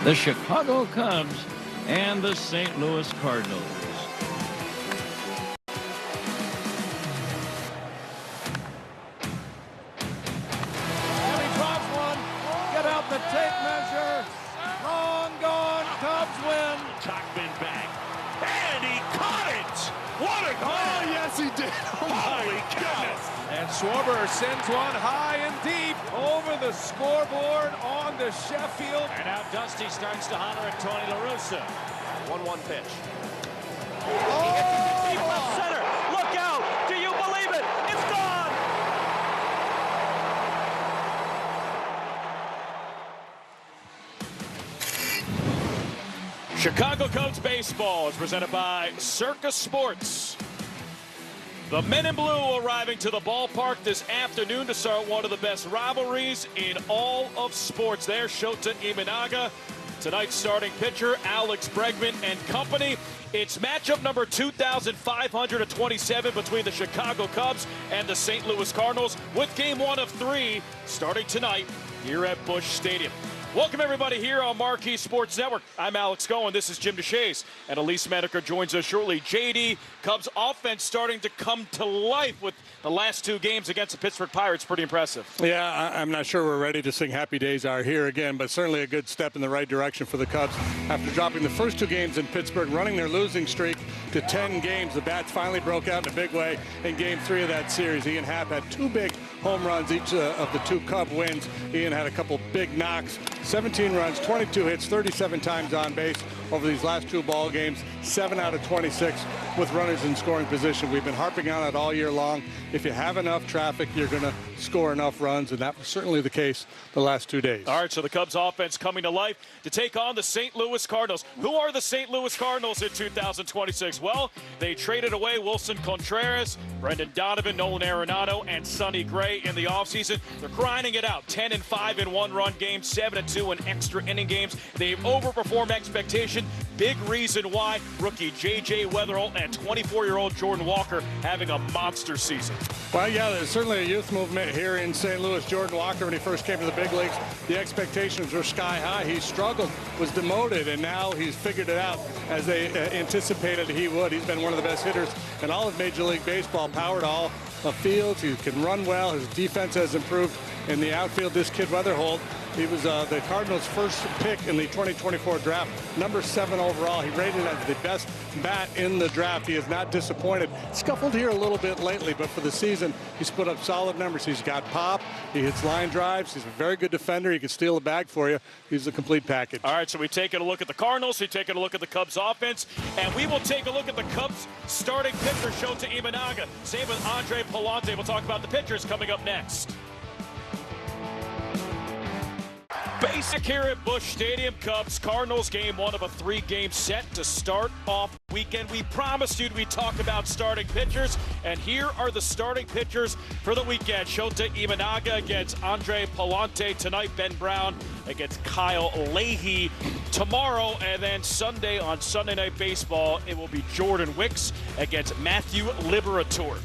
the Chicago Cubs and the St. Louis Cardinals. And he drops one. Get out the tape measure. Long gone. Cubs win. Tachman back. And he caught it. What a goal. Oh, yes, he did. Oh, holy goodness. And Schwarber sends one high and deep over the scoreboard on to Sheffield. And now Dusty starts to holler at Tony La Russa. 1-1 pitch. Oh! Deep left center. Look out. Do you believe it? It's gone. Chicago Cubs baseball is presented by Circus Sports. The Men in Blue arriving to the ballpark this afternoon to start one of the best rivalries in all of sports. There's Shota Imanaga. Tonight's starting pitcher, Alex Bregman and company. It's matchup number 2,527 between the Chicago Cubs and the St. Louis Cardinals, with game 1 of 3 starting tonight here at Busch Stadium. Welcome, everybody, here on Marquee Sports Network. I'm Alex Cohen. This is Jim DeShays. And Elise Maneker joins us shortly. JD, Cubs offense starting to come to life with the last 2 games against the Pittsburgh Pirates. Pretty impressive. Yeah, I'm not sure we're ready to sing Happy Days Are Here again, but certainly a good step in the right direction for the Cubs. After dropping the first 2 games in Pittsburgh, running their losing streak to 10 games, the bats finally broke out in a big way in Game 3 of that series. Ian Happ had 2 big home runs each of the 2 Cub wins. Ian had a couple big knocks, 17 runs, 22 hits, 37 times on base over these last 2 ball games, 7 out of 26 with runners in scoring position. We've been harping on it all year long. If you have enough traffic, you're going to score enough runs, and that was certainly the case the last 2 days. All right, so the Cubs offense coming to life to take on the St. Louis Cardinals. Who are the St. Louis Cardinals in 2026? Well, they traded away Wilson Contreras, Brendan Donovan, Nolan Arenado, and Sonny Gray in the offseason. They're grinding it out, 10-5 in one-run games, 7-2 in extra inning games. They've overperformed expectation. Big reason why rookie J.J. Weatherall and 24-year-old Jordan Walker having a monster season. Well, yeah, there's certainly a youth movement here in St. Louis. Jordan Walker, when he first came to the big leagues, the expectations were sky high. He struggled, was demoted, and now he's figured it out as they anticipated he would. He's been one of the best hitters in all of Major League Baseball, power to all fields. He can run well. His defense has improved in the outfield. This kid Weatherholt, he was the Cardinals' first pick in the 2024 draft, number 7 overall. He rated as the best bat in the draft. He has not disappointed. Scuffled here a little bit lately, but for the season, he's put up solid numbers. He's got pop. He hits line drives. He's a very good defender. He can steal a bag for you. He's a complete package. All right, so we've taken a look at the Cardinals. We've taken a look at the Cubs offense, and we will take a look at the Cubs starting pitcher, Shota Imanaga. Same with Andre Palante. We'll talk about the pitchers coming up next. Basic here at Busch Stadium. Cubs Cardinals game 1 of a 3-game set to start off weekend. We promised you we'd talk about starting pitchers, and here are the starting pitchers for the weekend. Shota Imanaga against Andre Palante tonight. Ben Brown against Kyle Leahy tomorrow, and then Sunday on Sunday Night Baseball, it will be Jordan Wicks against Matthew Liberatore.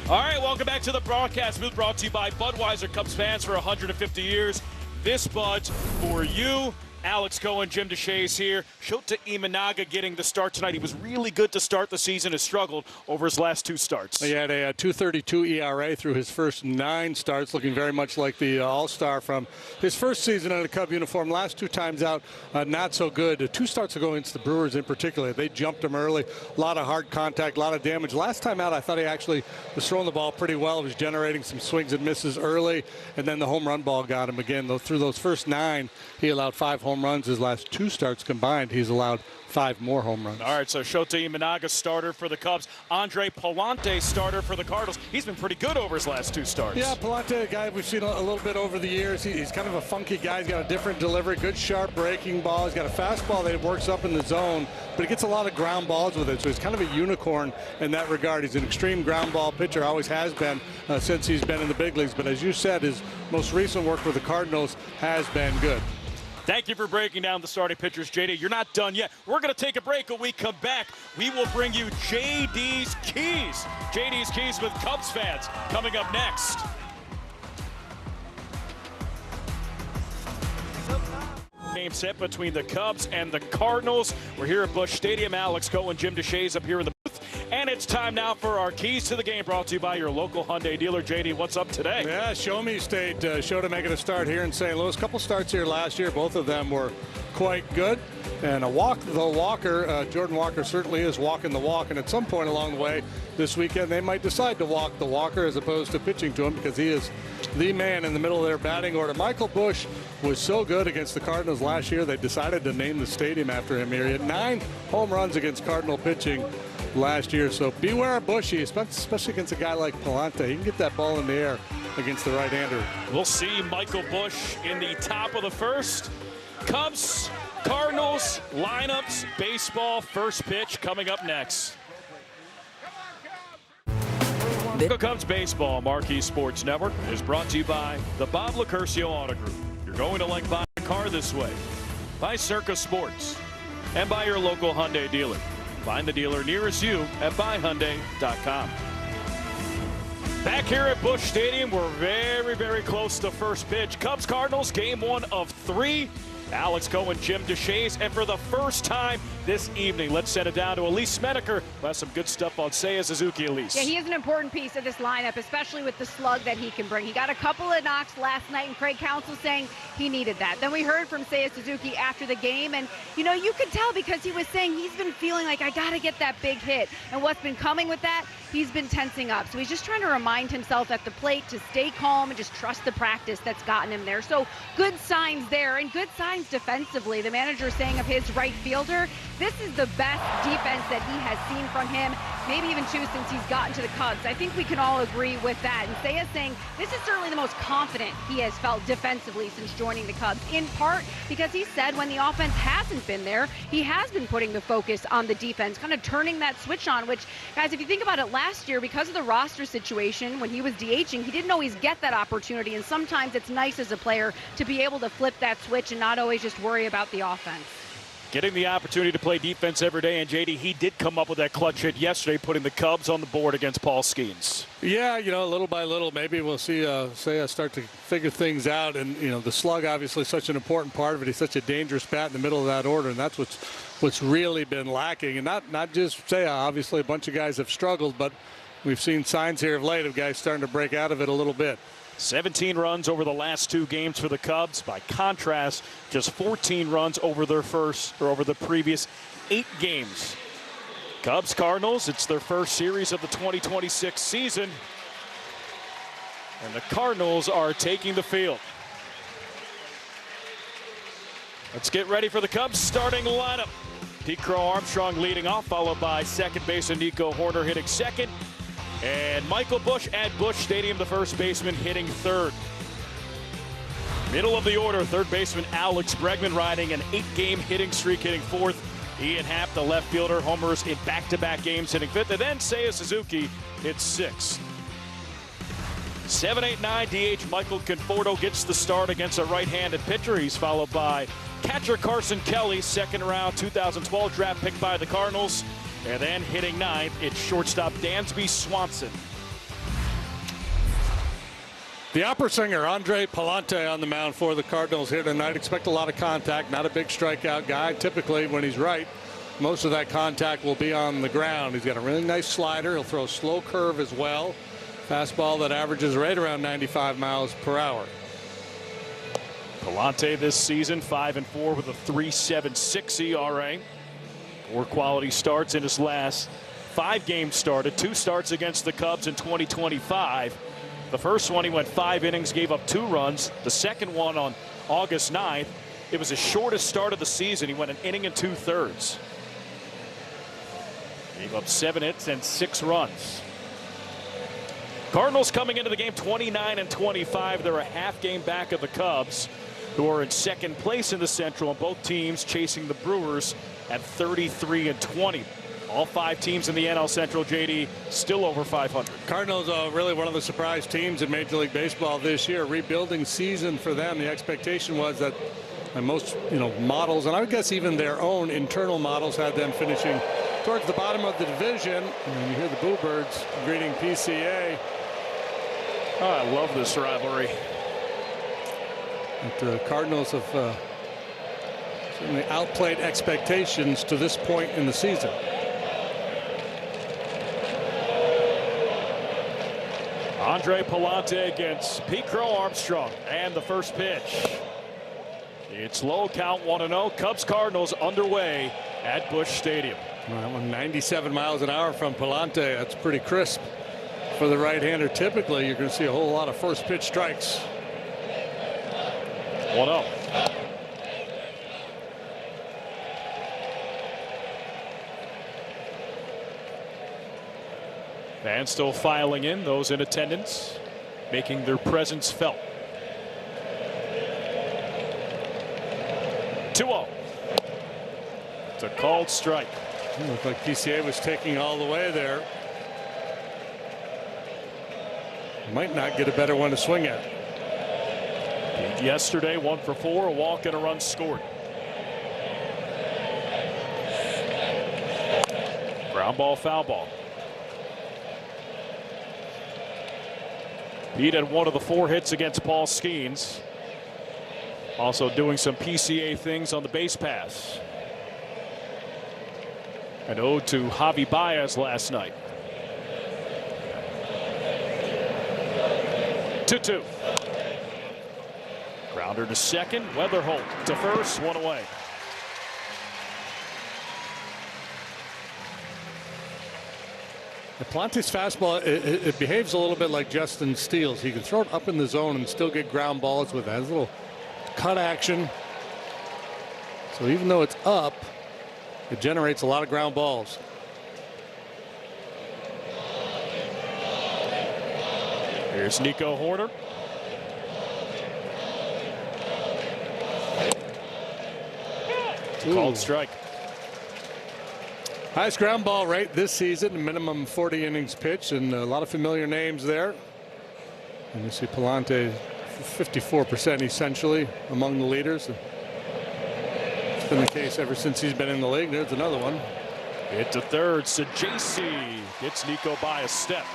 All right, welcome back to the broadcast booth, brought to you by Budweiser. Cubs fans for 150 years. This Bud's for you. Alex Cohen, Jim DeShays here. Shota Imanaga getting the start tonight. He was really good to start the season, has struggled over his last 2 starts. He had a 2.32 ERA through his first 9 starts, looking very much like the All-Star from his first season in a Cub uniform. Last 2 times out, not so good. 2 starts ago against the Brewers in particular, they jumped him early. A lot of hard contact, a lot of damage. Last time out, I thought he actually was throwing the ball pretty well. He was generating some swings and misses early, and then the home run ball got him again. Though through those first 9, he allowed 5 home runs. His last 2 starts combined, he's allowed 5 more home runs. All right, so Shota Imanaga starter for the Cubs. Andre Palante starter for the Cardinals. He's been pretty good over his last 2 starts. Yeah, Palante, a guy we've seen a little bit over the years. He's kind of a funky guy. He's got a different delivery, good sharp breaking ball. He's got a fastball that works up in the zone, but he gets a lot of ground balls with it, so he's kind of a unicorn in that regard. He's an extreme ground ball pitcher, always has been since he's been in the big leagues, but as you said, his most recent work with the Cardinals has been good. Thank you for breaking down the starting pitchers, JD. You're not done yet. We're going to take a break. When we come back, we will bring you JD's Keys. JD's Keys with Cubs fans coming up next. Game set between the Cubs and the Cardinals. We're here at Busch Stadium. Alex Cohen, Jim DeShays up here in the booth. And it's time now for our keys to the game, brought to you by your local Hyundai dealer. JD, what's up today? Yeah, Show Me State showed him making a start here in St. Louis. A couple starts here last year. Both of them were quite good. And Jordan Walker certainly is walking the walk. And at some point along the way this weekend, they might decide to walk the walker as opposed to pitching to him, because he is the man in the middle of their batting order. Michael Busch was so good against the Cardinals last year, they decided to name the stadium after him here. He had 9 home runs against Cardinal pitching last year. So beware of Bushy, especially against a guy like Palante. He can get that ball in the air against the right-hander. We'll see Michael Busch in the top of the first. Cubs, Cardinals, lineups, baseball, first pitch coming up next. The Cubs Baseball Marquee Sports Network is brought to you by the Bob Lacurcio Auto Group. You're going to like buying a car this way. By Circus Sports. And by your local Hyundai dealer. Find the dealer nearest you at buyhyundai.com. Back here at Busch Stadium, we're very, very close to first pitch. Cubs Cardinals, game 1 of 3. Alex Cohen, Jim DeShays, and for the first time this evening, let's send it down to Elise Smeneker, who has some good stuff on Seiya Suzuki. Elise. Yeah, he is an important piece of this lineup, especially with the slug that he can bring. He got a couple of knocks last night, and Craig Counsell saying he needed that. Then we heard from Seiya Suzuki after the game, and you know, you could tell because he was saying he's been feeling like, I got to get that big hit. And what's been coming with that? He's been tensing up. So he's just trying to remind himself at the plate to stay calm and just trust the practice that's gotten him there. So good signs there, and good signs defensively. The manager is saying of his right fielder, this is the best defense that he has seen from him, maybe even since he's gotten to the Cubs. I think we can all agree with that. And Seiya's saying this is certainly the most confident he has felt defensively since joining the Cubs, in part because he said when the offense hasn't been there, he has been putting the focus on the defense, kind of turning that switch on, which, guys, if you think about it, last year, because of the roster situation, when he was DHing, he didn't always get that opportunity, and sometimes it's nice as a player to be able to flip that switch and not always just worry about the offense. Getting the opportunity to play defense every day, and JD, he did come up with that clutch hit yesterday, putting the Cubs on the board against Paul Skeens. Yeah, you know, little by little, maybe we'll see Seiya start to figure things out. And, you know, the slug obviously such an important part of it. He's such a dangerous bat in the middle of that order, and that's what's really been lacking. And not just Seiya, obviously a bunch of guys have struggled, but we've seen signs here of late of guys starting to break out of it a little bit. 17 runs over the last 2 games for the Cubs. By contrast, just 14 runs over the previous 8 games. Cubs Cardinals, it's their first series of the 2026 season. And the Cardinals are taking the field. Let's get ready for the Cubs starting lineup. Pete Crow Armstrong leading off, followed by second baseman Nico Horner hitting second. And Michael Busch at Busch Stadium, the first baseman, hitting third. Middle of the order, third baseman Alex Bregman riding an 8-game hitting streak, hitting fourth. Ian Happ, the left fielder, homers in back-to-back games, hitting fifth. And then Seiya Suzuki hits sixth. 7-8-9 DH Michael Conforto gets the start against a right-handed pitcher. He's followed by catcher Carson Kelly, second round 2012 draft pick by the Cardinals. And then hitting ninth, it's shortstop Dansby Swanson. The opera singer Andre Palante on the mound for the Cardinals here tonight. Expect a lot of contact, not a big strikeout guy. Typically, when he's right, most of that contact will be on the ground. He's got a really nice slider. He'll throw a slow curve as well. Fastball that averages right around 95 miles per hour. Palante this season 5-4 with a 3.76 ERA. 4 quality starts in his last 5 games started. 2 starts against the Cubs in 2025. The first one he went 5 innings, gave up 2 runs. The second one on August 9th, it was his shortest start of the season. He went an inning and 2/3. Gave up 7 hits and 6 runs. Cardinals coming into the game 29-25. They're a half game back of the Cubs, who are in second place in the Central, and both teams chasing the Brewers at 33-20. All 5 teams in the NL Central, JD, still over 500. Cardinals are really one of the surprise teams in Major League Baseball this year. Rebuilding season for them. The expectation was that most models, and I would guess even their own internal models, had them finishing towards the bottom of the division. And you hear the Boo Birds greeting PCA. Oh, I love this rivalry. The Cardinals have Certainly outplayed expectations to this point in the season. Andre Palante against Pete Crow Armstrong, and the first pitch. It's low, count 1-0. Cubs Cardinals underway at Busch Stadium. Well, 97 miles an hour from Palante. That's pretty crisp for the right-hander. Typically, you're going to see a whole lot of first pitch strikes. 1-0. Fans still filing in, those in attendance making their presence felt. 2-0. It's a called strike. Looked like PCA was taking all the way there. Might not get a better one to swing at. Yesterday, 1 for 4, a walk and a run scored. Ground ball, foul ball. Pete had one of the 4 hits against Paul Skeens. Also doing some PCA things on the base pass. An ode to Javi Baez last night. 2-2. Grounder to second. Weatherholt to first. 1 away. Palante's fastball, it behaves a little bit like Justin Steele's. He can throw it up in the zone and still get ground balls with that. Has a little cut action. So even though it's up, it generates a lot of ground balls. Here's Nico Horner. Called strike. Highest ground ball rate this season, minimum 40 innings pitched, and a lot of familiar names there. And you see Palante 54% essentially among the leaders. It's been the case ever since he's been in the league. There's another one. Hit to third. Sajasi gets Nico by a step.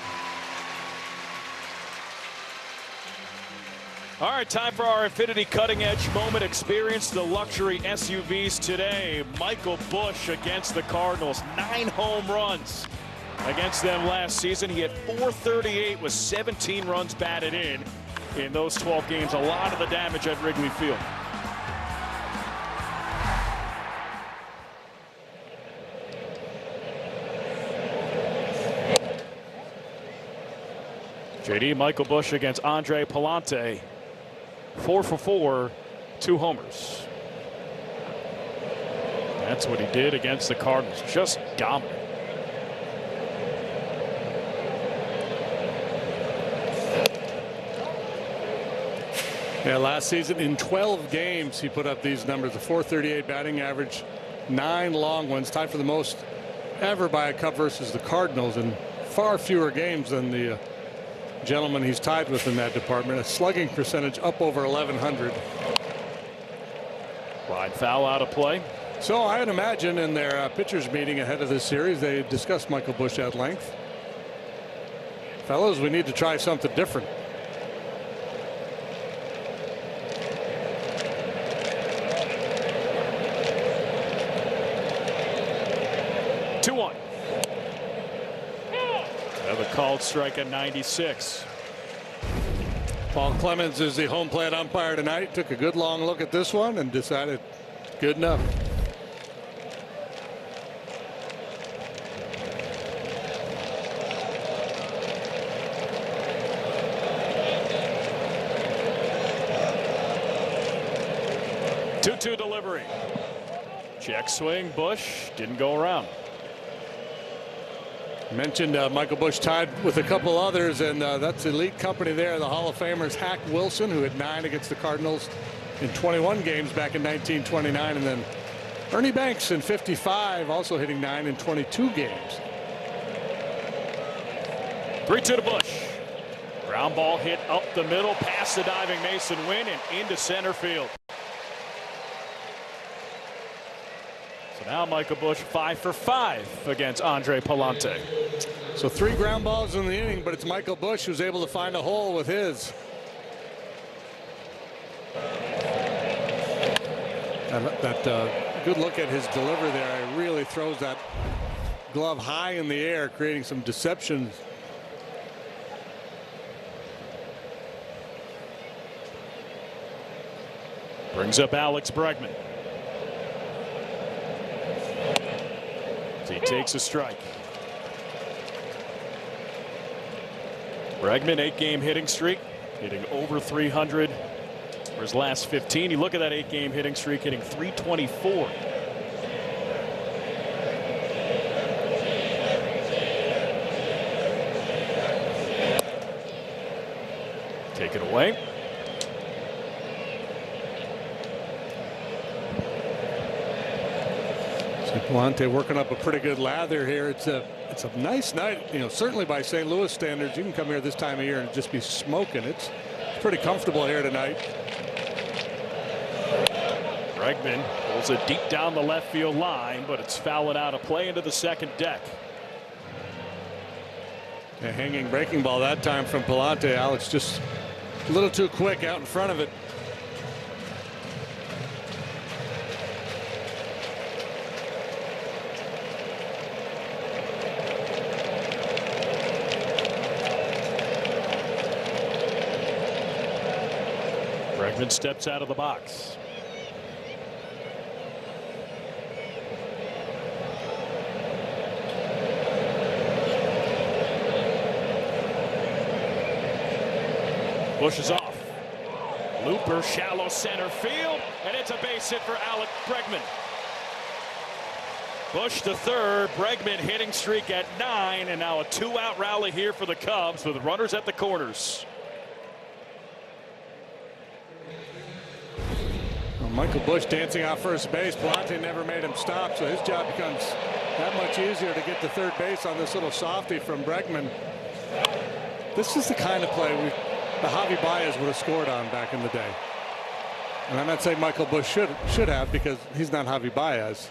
All right, time for our Infinity Cutting Edge Moment. Experience the luxury SUVs today. Michael Busch against the Cardinals. 9 home runs against them last season. He had 438 with 17 runs batted in those 12 games. A lot of the damage at Wrigley Field. JD, Michael Busch against Andre Palante. 4 for 4, 2 homers. That's what he did against the Cardinals. Just dominant. Yeah, last season in 12 games he put up these numbers: a 438 batting average, 9 long ones, tied for the most ever by a Cub versus the Cardinals, and far fewer games than the gentleman he's tied with in that department. A slugging percentage up over 1100. Line foul out of play. So I'd imagine in their pitchers meeting ahead of this series they discussed Michael Busch at length. Fellows, we need to try something different. Called strike at 96. Paul Clemens is the home plate umpire tonight. Took a good long look at this one and decided good enough. Two delivery. Check swing. Busch didn't go around. Mentioned Michael Busch tied with a couple others, and that's elite company there. The Hall of Famers Hack Wilson, who had 9 against the Cardinals in 21 games back in 1929, and then Ernie Banks in 55, also hitting 9 in 22 games. 3-2 to Busch. Ground ball hit up the middle, past the diving Mason Wynn and into center field. Now Michael Busch 5 for 5 against Andre Palante. So 3 ground balls in the inning, but it's Michael Busch who's able to find a hole with his. Good look at his delivery there. He really throws that glove high in the air, creating some deception. Brings up Alex Bregman. He takes a strike. Bregman, 8-game hitting streak, hitting over 300 for his last 15. You look at that 8-game hitting streak, hitting 324. Take it away. Palante working up a pretty good lather here. It's a nice night, certainly by St. Louis standards. You can come here this time of year and just be smoking. It's pretty comfortable here tonight. Bregman pulls it deep down the left field line, but it's fouling out a play into the second deck. A hanging breaking ball that time from Palante. Alex just a little too quick out in front of it. Bregman steps out of the box. Bush is off. Looper, shallow center field, and it's a base hit for Alex Bregman. Bush to third. Bregman hitting streak at 9, and now a 2-out rally here for the Cubs with runners at the corners. Michael Bush dancing off first base. Palante never made him stop, so his job becomes that much easier to get to third base on this little softie from Bregman. This is the kind of play the Javi Baez would have scored on back in the day. And I'm not saying Michael Bush should have, because he's not Javi Baez.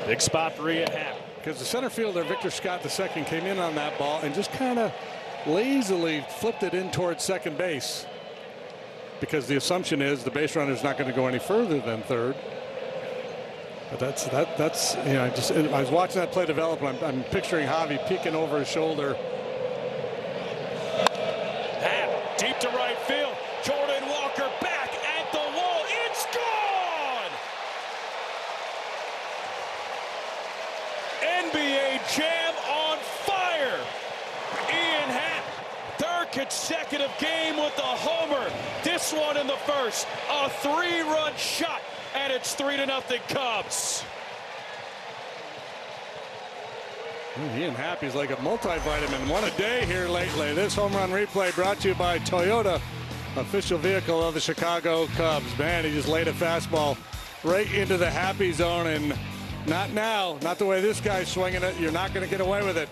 Big spot for Ian Happ. Because the center fielder, Victor Scott II, came in on that ball and just kind of lazily flipped it in towards second base, because the assumption is the base runner is not going to go any further than third. But that's I was watching that play develop, and I'm picturing Javi peeking over his shoulder. Happ deep to right field. Jordan Walker back at the wall. It's gone. NBA Jam on fire. Ian Happ, third consecutive game with a homer. This one in the first, a 3-run shot, and it's 3-0 Cubs. Ian Happ is like a multivitamin. One a day here lately. This home run replay brought to you by Toyota, official vehicle of the Chicago Cubs. Man, he just laid a fastball right into the happy zone, and not now. Not the way this guy's swinging it. You're not going to get away with it.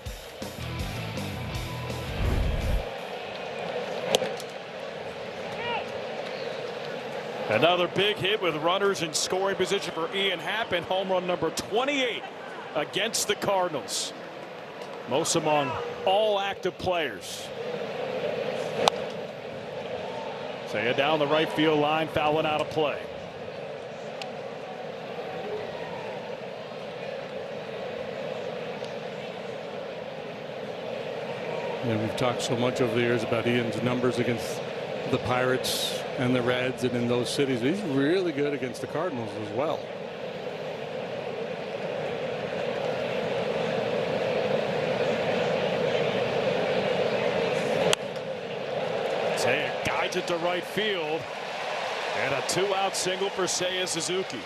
Another big hit with runners in scoring position for Ian Happ, and home run number 28 against the Cardinals. Most among all active players. Say down the right field line, fouling out a play. We've talked so much over the years about Ian's numbers against the Pirates and the Reds and in those cities. He's really good against the Cardinals as well. Seiya guides it to right field, and a 2-out single for Seiya Suzuki.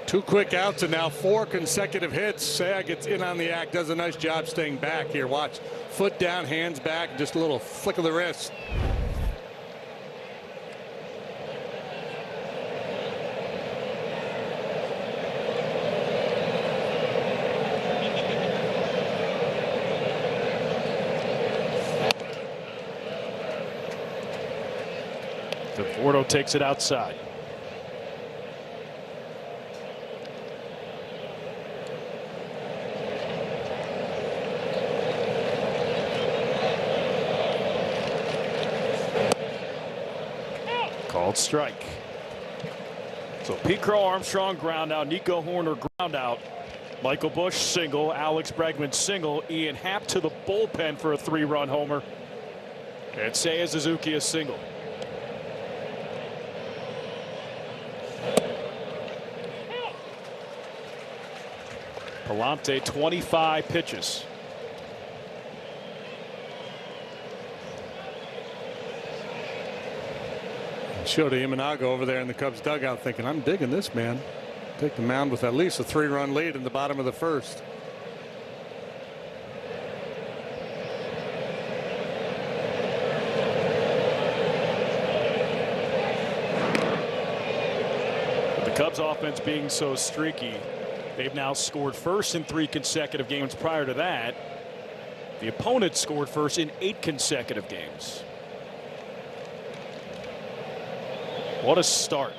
Two quick outs and now 4 consecutive hits. Seiya gets in on the act, does a nice job staying back here. Watch, foot down, hands back, just a little flick of the wrist. Conforto takes it outside. strike. So Pete Crow Armstrong ground out, Nico Horner ground out, Michael Busch single, Alex Bregman single, Ian Happ to the bullpen for a 3-run homer, and Seiya Suzuki a single. Palante 25 pitches. Shota Imanaga over there in the Cubs dugout thinking, I'm digging this, man. Take the mound with at least a 3-run lead in the bottom of the first. With the Cubs offense being so streaky, they've now scored first in 3 consecutive games. Prior to that, the opponent scored first in 8 consecutive games. What a start.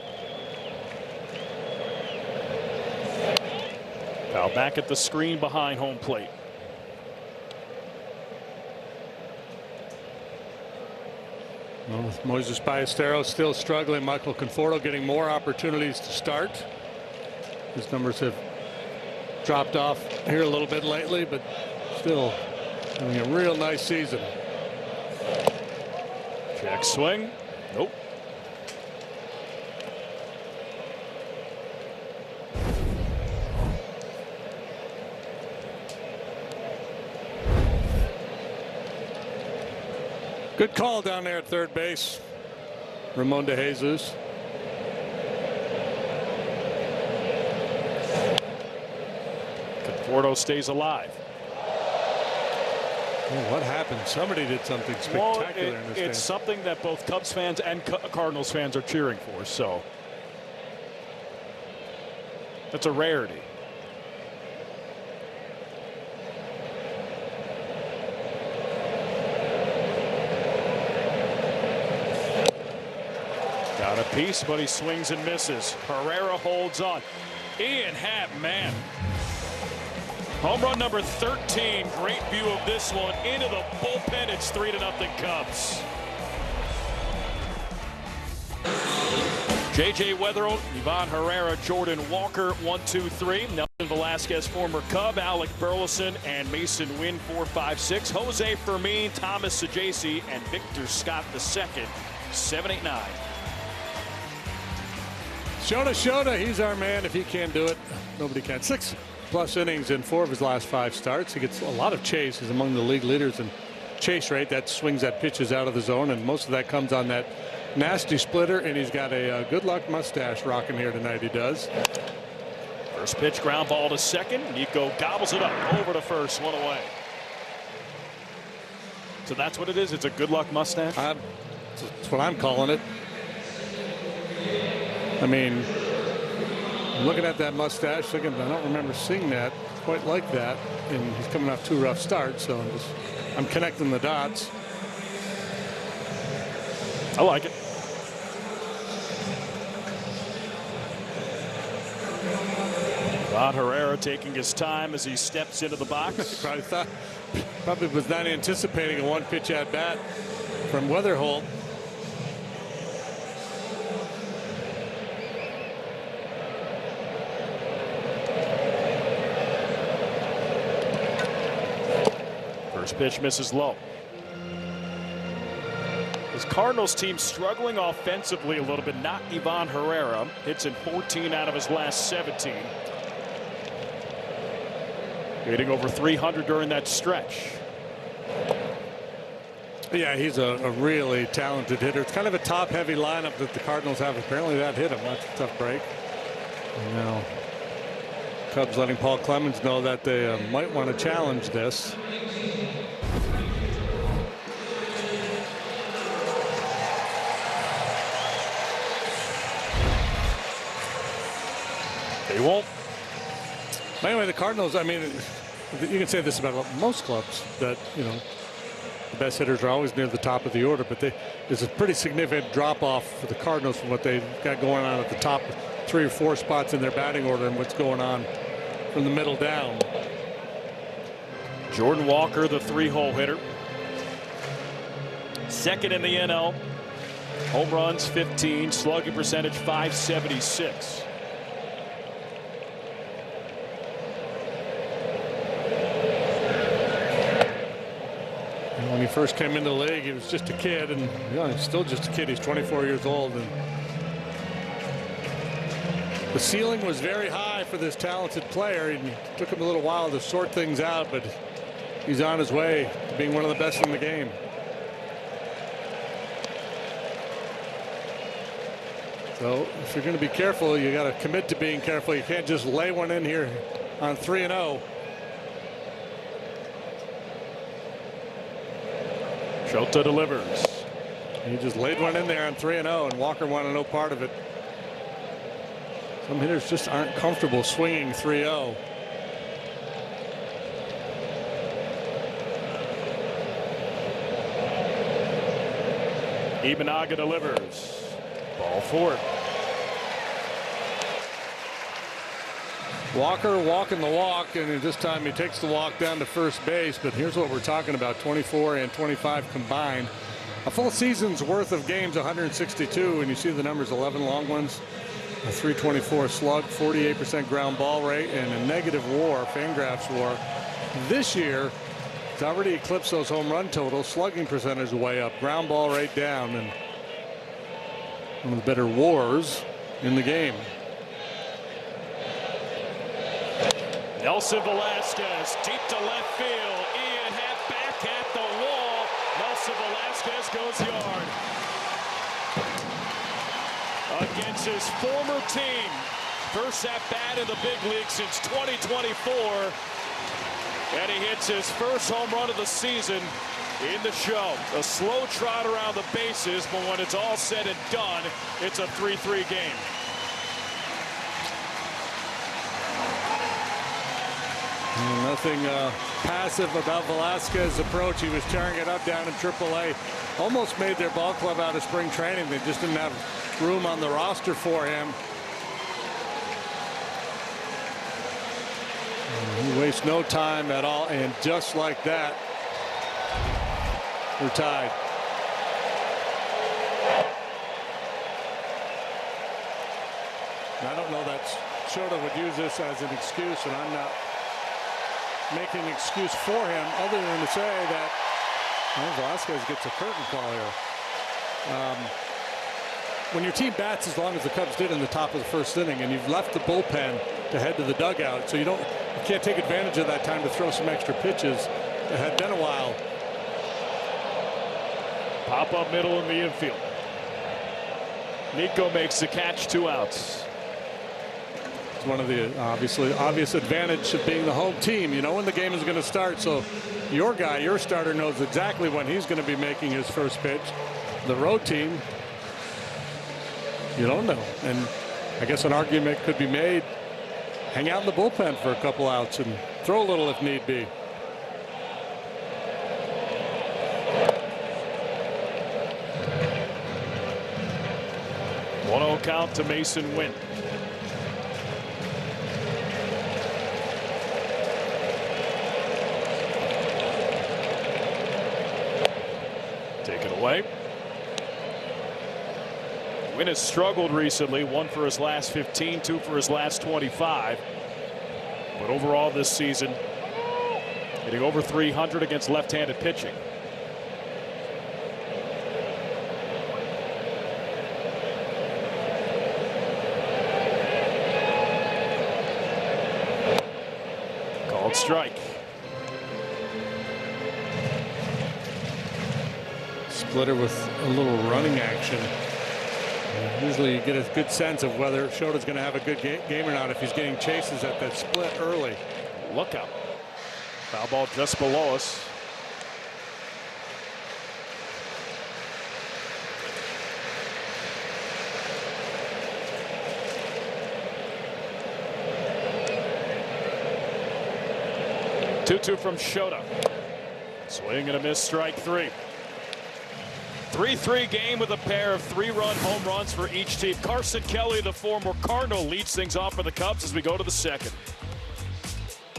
Now back at the screen behind home plate. Well, with Moises Ballesteros still struggling, Michael Conforto getting more opportunities to start. His numbers have dropped off here a little bit lately, but still having a real nice season. Check swing. Nope. Good call down there at third base. Ramon de Jesus. Conforto stays alive. Oh, what happened? Somebody did something spectacular in this game. It's something that both Cubs fans and Cardinals fans are cheering for, so that's a rarity. Got a piece, but he swings and misses. Herrera holds on. Ian Happ, man. Home run number 13. Great view of this one into the bullpen. It's 3-0 Cubs. J.J. Weatherall, Ivan Herrera, Jordan Walker, 1, 2, 3. Nelson Velasquez, former Cub, Alec Burleson, and Mason Wynn, 4, 5, 6. Jose Fermin, Thomas Saggese, and Victor Scott II, 7, 8, 9. Shota, he's our man. If he can't do it, nobody can. 6+ innings in 4 of his last 5 starts. He gets a lot of chase. He's among the league leaders in chase rate. That swings that pitches out of the zone, and most of that comes on that nasty splitter, and he's got a good luck mustache rocking here tonight. He does. First pitch, ground ball to second. Nico gobbles it up over to first, 1 away. So that's what it is. It's a good luck mustache. That's what I'm calling it. I mean, looking at that mustache, thinking I don't remember seeing that quite like that, and he's coming off 2 rough starts, so I'm connecting the dots. I like it. Ivan Herrera taking his time as he steps into the box. Probably was not anticipating a 1-pitch at bat from Weatherholt. First pitch misses low. This Cardinals team struggling offensively a little bit. Not Ivan Herrera. Hits in 14 out of his last 17. Hitting over 300 during that stretch. Yeah, he's a really talented hitter. It's kind of a top-heavy lineup that the Cardinals have. Apparently that hit him. That's a tough break. And now Cubs letting Paul Clemens know that they might want to challenge this. They won't. Anyway, the Cardinals, I mean, you can say this about most clubs, that, you know, the best hitters are always near the top of the order, but there's a pretty significant drop-off for the Cardinals from what they've got going on at the top 3 or 4 spots in their batting order and what's going on from the middle down. Jordan Walker, the 3-hole hitter. Second in the NL. Home runs 15, slugging percentage 576. When he first came into the league, he was just a kid, and he's still just a kid. He's 24 years old, and the ceiling was very high for this talented player. It took him a little while to sort things out, but he's on his way to being one of the best in the game. So if you're going to be careful, you got to commit to being careful. You can't just lay one in here on 3-0. Shota delivers. He just laid one in there on 3-0, and Walker wanted no part of it. Some hitters just aren't comfortable swinging 3-0. Imanaga delivers. Ball four. Walker walking the walk, and this time he takes the walk down to first base. But here's what we're talking about: 24 and 25 combined. A full season's worth of games, 162, and you see the numbers: 11 long ones, a 324 slug, 48% ground ball rate, and a negative WAR, Fangraphs WAR. This year, it's already eclipsed those home run totals. Slugging percentage way up, ground ball rate down, and one of the better WARs in the game. Nelson Velasquez deep to left field. Ian Happ back at the wall. Nelson Velasquez goes yard. Against his former team. First at bat in the big league since 2024. And he hits his first home run of the season in the show. A slow trot around the bases, but when it's all said and done, it's a 3-3 game. Nothing passive about Velasquez's approach. He was tearing it up down in AAA. Almost made their ball club out of spring training. They just didn't have room on the roster for him. He wastes no time at all, and just like that, we're tied. I don't know that Shota would use this as an excuse, and I'm not making an excuse for him other than to say that Velasquez gets a curtain call here. When your team bats as long as the Cubs did in the top of the first inning, and you've left the bullpen to head to the dugout, so you can't take advantage of that time to throw some extra pitches. It had been a while. Pop up middle in the infield. Nico makes the catch, 2 outs. It's one of the obvious advantage of being the home team. You know when the game is going to start, so your guy, your starter, knows exactly when he's going to be making his first pitch. The road team, you don't know. And I guess an argument could be made: hang out in the bullpen for a couple outs and throw a little if need be. One-0 count to Mason Wynn. Take it away. Wynn has struggled recently, 1 for his last 15, 2 for his last 25. But overall this season, hitting over 300 against left-handed pitching. Called strike. Splitter with a little running action. Usually you get a good sense of whether Shota's going to have a good game or not if he's getting chases at that split early. Look out. Foul ball just below us. Two from Shota. Swing and a miss, strike 3. 3-3 game with a pair of 3-run home runs for each team. Carson Kelly, the former Cardinal, leads things off for the Cubs as we go to the second.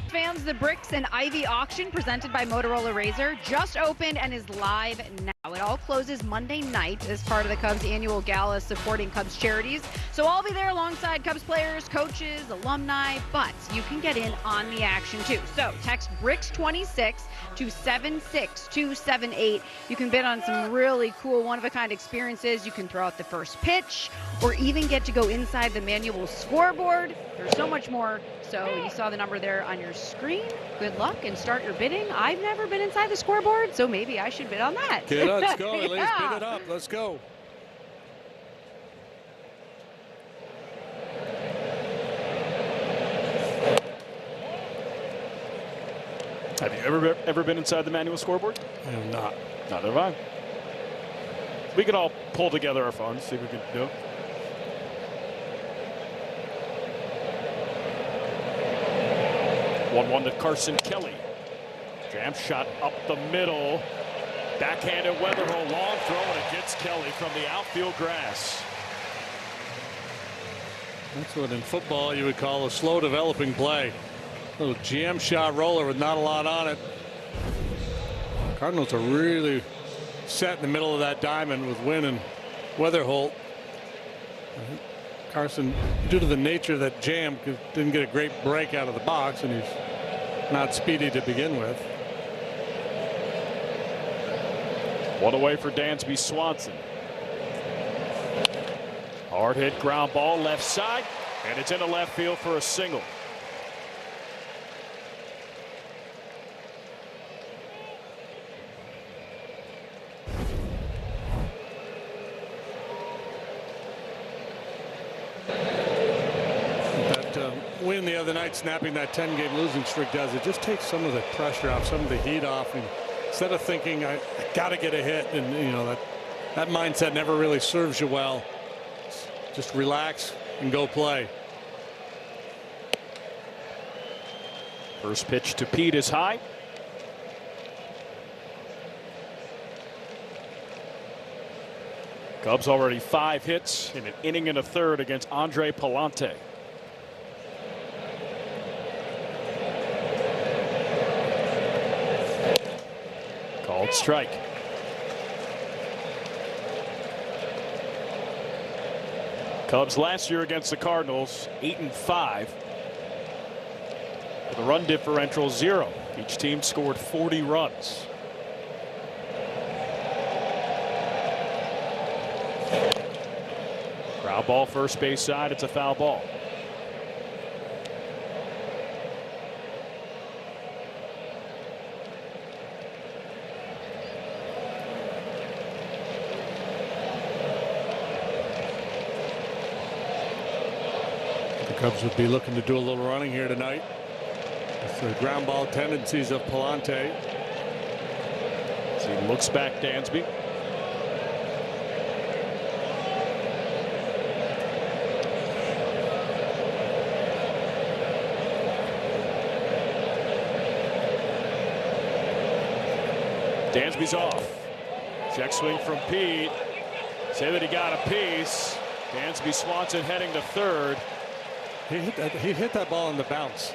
Fans, the Bricks and Ivy auction presented by Motorola Razr just opened and is live now. now. It all closes Monday night as part of the Cubs annual gala supporting Cubs charities. So I'll be there alongside Cubs players, coaches, alumni, but you can get in on the action too. So text BRICS26 to 76278. You can bid on some really cool one-of-a-kind experiences. You can throw out the first pitch or even get to go inside the manual scoreboard. There's so much more. So you saw the number there on your screen. Good luck and start your bidding. I've never been inside the scoreboard, so maybe I should bid on that. Let's go. At least bid it up. Let's go. Have you ever been inside the manual scoreboard? I have not. Neither have I. We can all pull together our funds, see if we can do it. One to Carson Kelly. Jam shot up the middle. Backhanded Weatherhole, long throw, and it gets Kelly from the outfield grass. That's what in football you would call a slow developing play. A little jam shot roller with not a lot on it. Cardinals are really set in the middle of that diamond with Wynn and Weatherholt. Carson, due to the nature of that jam, didn't get a great break out of the box, and he's not speedy to begin with. One away for Dansby Swanson. Hard hit ground ball left side, and it's into left field for a single. Win the other night, snapping that 10-game losing streak does. It just takes some of the pressure off, some of the heat off. And instead of thinking I got to get a hit, and you know that mindset never really serves you well. Just relax and go play. First pitch to Pete is high. Cubs already 5 hits in an inning and a third against Andre Palante. Called strike. Cubs last year against the Cardinals 8-5 with a run differential 0. Each team scored 40 runs. Ground ball first base side. It's a foul ball. Cubs would be looking to do a little running here tonight. With the ground ball tendencies of Palante. As he looks back, Dansby. Dansby's off. Check swing from Pete. Say that he got a piece. Dansby Swanson heading to third. He hit that ball on the bounce.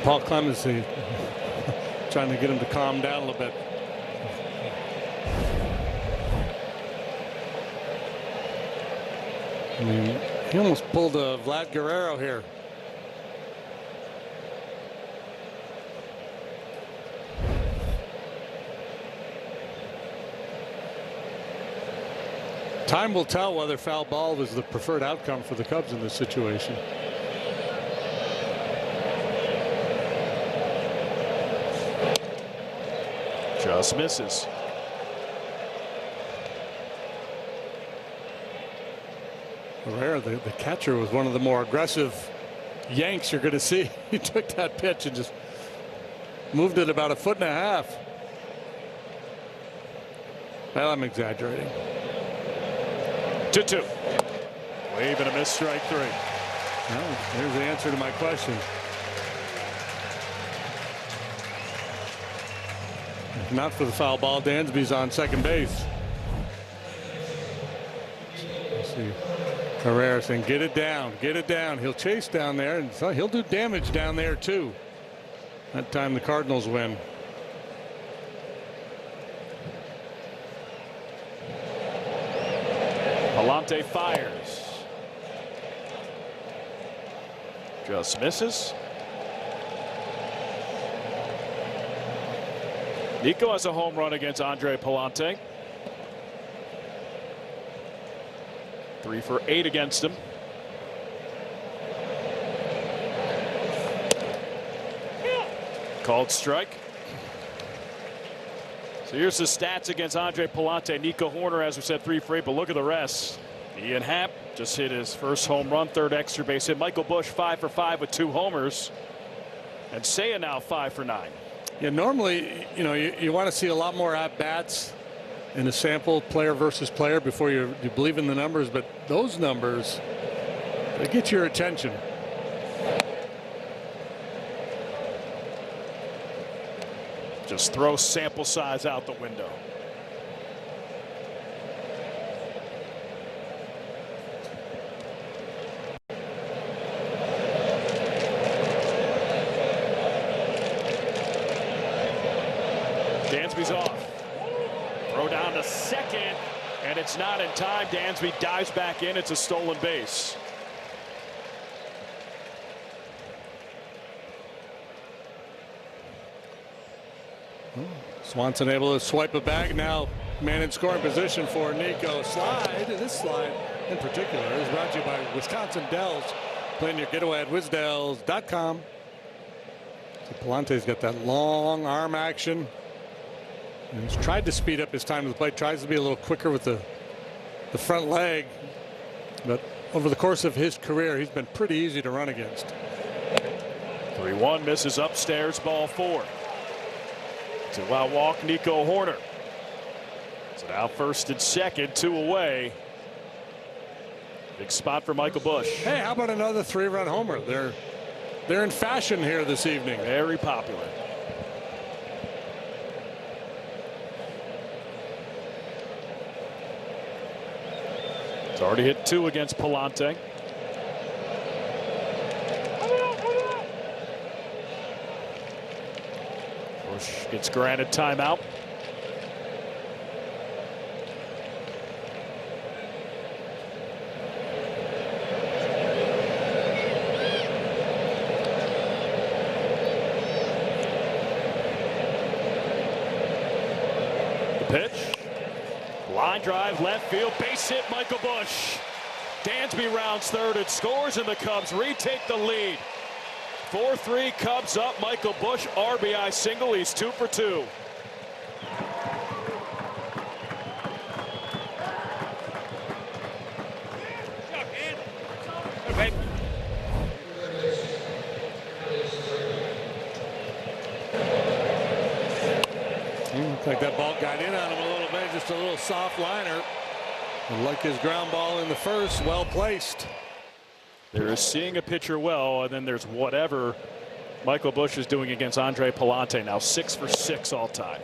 Paul Clemens trying to get him to calm down a little bit. I mean, he almost pulled a Vlad Guerrero here. Time will tell whether foul ball was the preferred outcome for the Cubs in this situation. Just misses. Herrera, the catcher, was one of the more aggressive yanks you're going to see. He took that pitch and just moved it about 1.5 feet. Well, I'm exaggerating. 2-2. Wave and a miss, strike 3. Well, here's the answer to my question. If not for the foul ball, Dansby's on second base. Let's see. Herrera saying, get it down, get it down. He'll chase down there, and so he'll do damage down there too. That time the Cardinals win. Palante fires. Just misses. Nico has a home run against Andre Palante. 3 for 8 against him. Called strike. So here's the stats against Andre Palante. Nico Horner, as we said, 3 for 8, but look at the rest. Ian Happ just hit his first home run, 3rd extra base hit. Michael Busch 5 for 5 with 2 homers. And Seiya now 5 for 9. Yeah, normally, you know, you want to see a lot more at-bats in a sample, player versus player, before you believe in the numbers, but those numbers, they get your attention. Just throw sample size out the window. Dansby's off. Throw down to second, and it's not in time. Dansby dives back in. It's a stolen base. Swanson able to swipe a bag. Now man in scoring position for Nico. Slide. This slide in particular is brought to you by Wisconsin Dells. Plan your getaway at wisdells.com. So Palante's got that long arm action. And he's tried to speed up his time to the plate. Tries to be a little quicker with the front leg. But over the course of his career, he's been pretty easy to run against. 3-1 misses upstairs, ball 4. To out walk Nico Horner. So now first and second, 2 away. Big spot for Michael Busch. Hey, how about another 3-run homer? They're in fashion here this evening. Very popular. It's already hit 2 against Palante. Busch gets granted timeout. The pitch. Line drive, left field, base hit, Michael Busch. Dansby rounds third and scores, and the Cubs retake the lead. 4-3 Cubs up. Michael Busch RBI single. He's 2 for 2. Looks like that ball got in on him a little bit. Just a little soft liner. And like his ground ball in the first, well placed. There is seeing a pitcher well, and then there's whatever Michael Busch is doing against Andre Palante. Now 6 for 6 all time.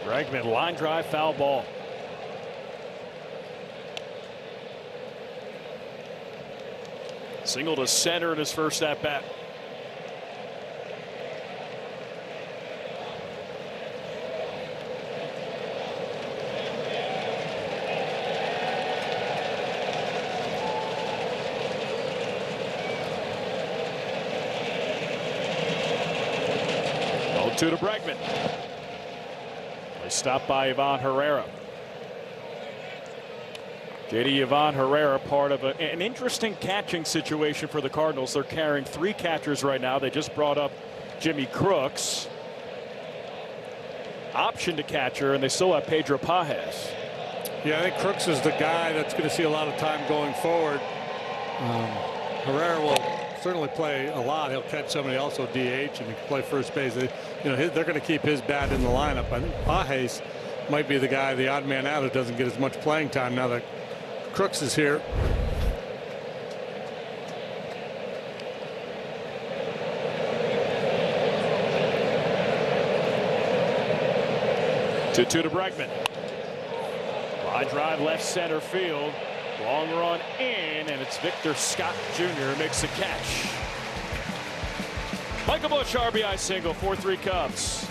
Bregman line drive, foul ball. Single to center in his first at bat. To Bregman. They stopped by Ivan Herrera. JD Ivan Herrera, part of an interesting catching situation for the Cardinals. They're carrying 3 catchers right now. They just brought up Jimmy Crooks, option to catcher, and they still have Pedro Pages. Yeah, I think Crooks is the guy that's going to see a lot of time going forward. Herrera will certainly play a lot. He'll catch somebody, also DH, and he can play first base. They're going to keep his bat in the lineup. I think Pages might be the guy, the odd man out, who doesn't get as much playing time now that Crooks is here. 2-2 to Bregman. Line drive left center field. Long run in, and it's Victor Scott Jr. makes the catch. Michael Busch RBI single, 4-3 Cubs.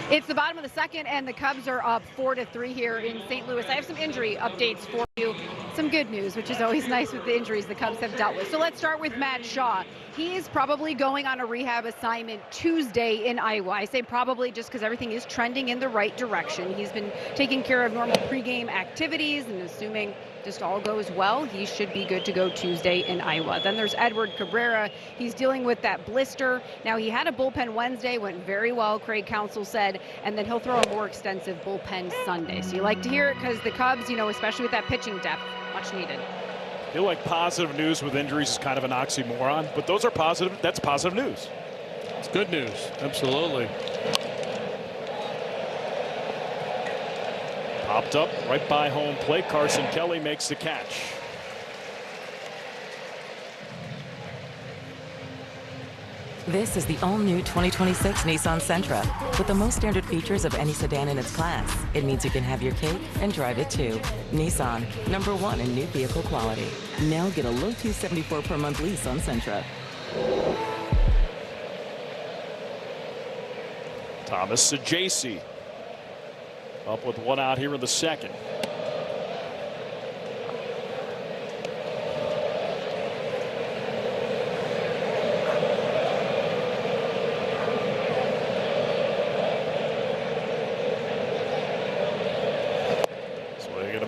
It's the bottom of the second, and the Cubs are up 4-3 here in St. Louis. I have some injury updates for you. Some good news, which is always nice with the injuries the Cubs have dealt with. So let's start with Matt Shaw. He is probably going on a rehab assignment Tuesday in Iowa. I say probably just because everything is trending in the right direction. He's been taking care of normal pregame activities, and assuming just all goes well, he should be good to go Tuesday in Iowa. Then there's Edward Cabrera. He's dealing with that blister. Now, he had a bullpen Wednesday, went very well, Craig Counsell said, and then he'll throw a more extensive bullpen Sunday. So you like to hear it because the Cubs, you know, especially with that pitching depth, much needed. I feel like positive news with injuries is kind of an oxymoron, but those are positive. That's positive news. It's good news. Absolutely. Popped up right by home plate. Carson Kelly makes the catch. This is the all-new 2026 Nissan Sentra. With the most standard features of any sedan in its class, it means you can have your cake and drive it too. Nissan, #1 in new vehicle quality. Now get a low $274 per month lease on Sentra. Thomas Sajaci up with one out here in the second.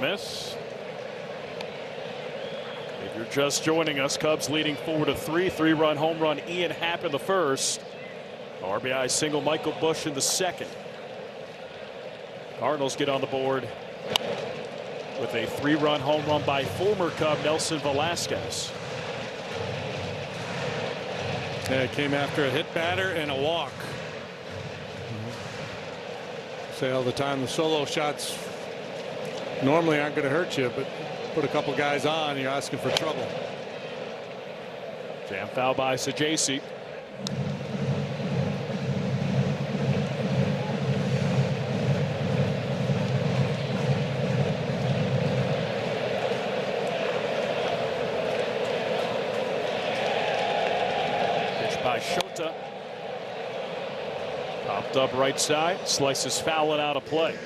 Miss. If you're just joining us, Cubs leading 4-3. 3-run home run Ian Happ in the first. RBI single Michael Busch in the second. Cardinals get on the board with a 3-run home run by former Cub Nelson Velasquez. Yeah, it came after a hit batter and a walk. Say all the time, the solo shots normally aren't going to hurt you, but put a couple guys on, you're asking for trouble. Jam foul by Sajaci. Pitch by Shota. Popped up right side, slices foul and out of play.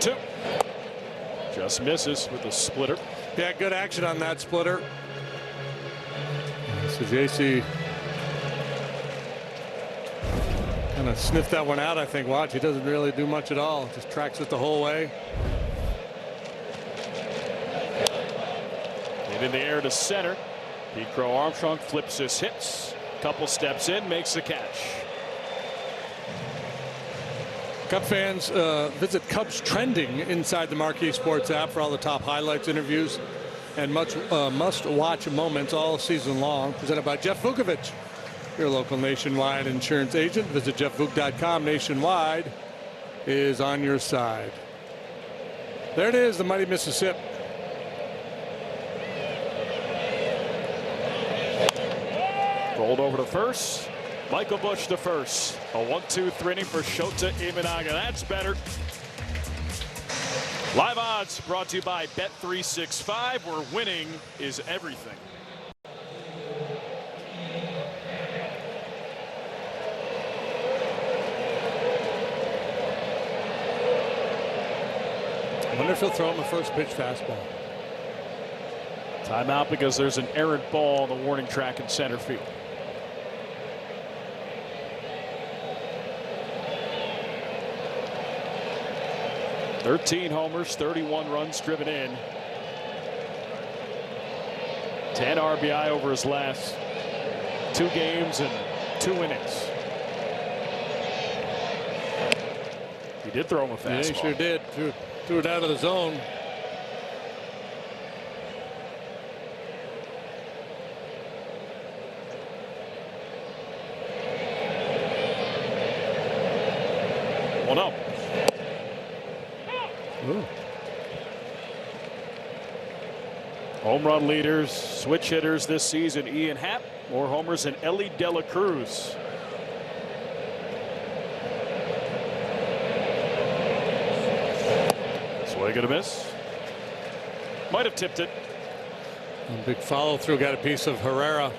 Two. Just misses with a splitter. Yeah, good action on that splitter. Sajaci kind of sniffed that one out, I think. Watch, he doesn't really do much at all. Just tracks it the whole way. Hit in the air to center. Pete Crow Armstrong flips his hips. Couple steps in, makes the catch. Cub fans, visit Cubs Trending inside the Marquee Sports app for all the top highlights, interviews, and much must-watch moments all season long. Presented by Jeff Vukovich, your local nationwide insurance agent. Visit jeffvuk.com. Nationwide is on your side. There it is, the mighty Mississippi. Rolled over to first. Michael Busch to first. A 1-2-3 inning for Shota Imanaga. That's better. Live odds brought to you by Bet365, where winning is everything. I wonder if he'll throw him a first pitch fastball. Timeout because there's an errant ball on the warning track in center field. .13 homers, 31 runs driven in. 10 RBI over his last 2 games and 2 innings. did throw him a fastball. Yeah, he sure did. Threw it out of the zone. One up. Ooh. Home run leaders, switch hitters this season. Ian Happ, more homers than Ellie De La Cruz. Swing and a miss. Might have tipped it. A big follow through, got a piece of Herrera.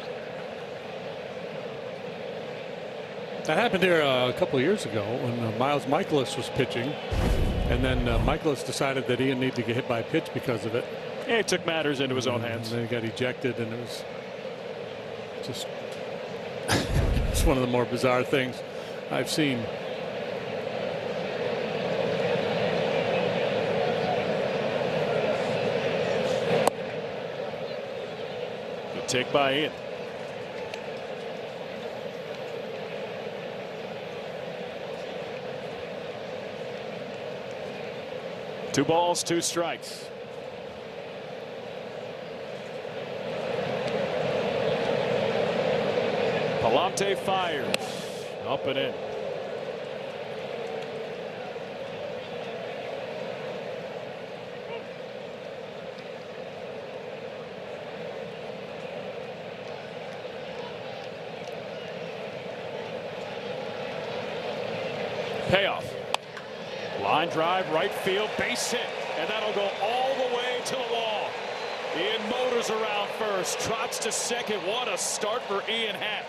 That happened here a couple of years ago when Miles Michaelis was pitching, and then Michaelis decided that he didn't need to get hit by a pitch because of it. Yeah, he took matters into his own hands. And then he got ejected, and it was just it's one of the more bizarre things I've seen. Good take by Ian. Two balls, two strikes. Palante fires. Up and in. Payoff. Line drive, right field, base hit, and that'll go all the way to the wall. Ian motors around first, trots to second. What a start for Ian Happ.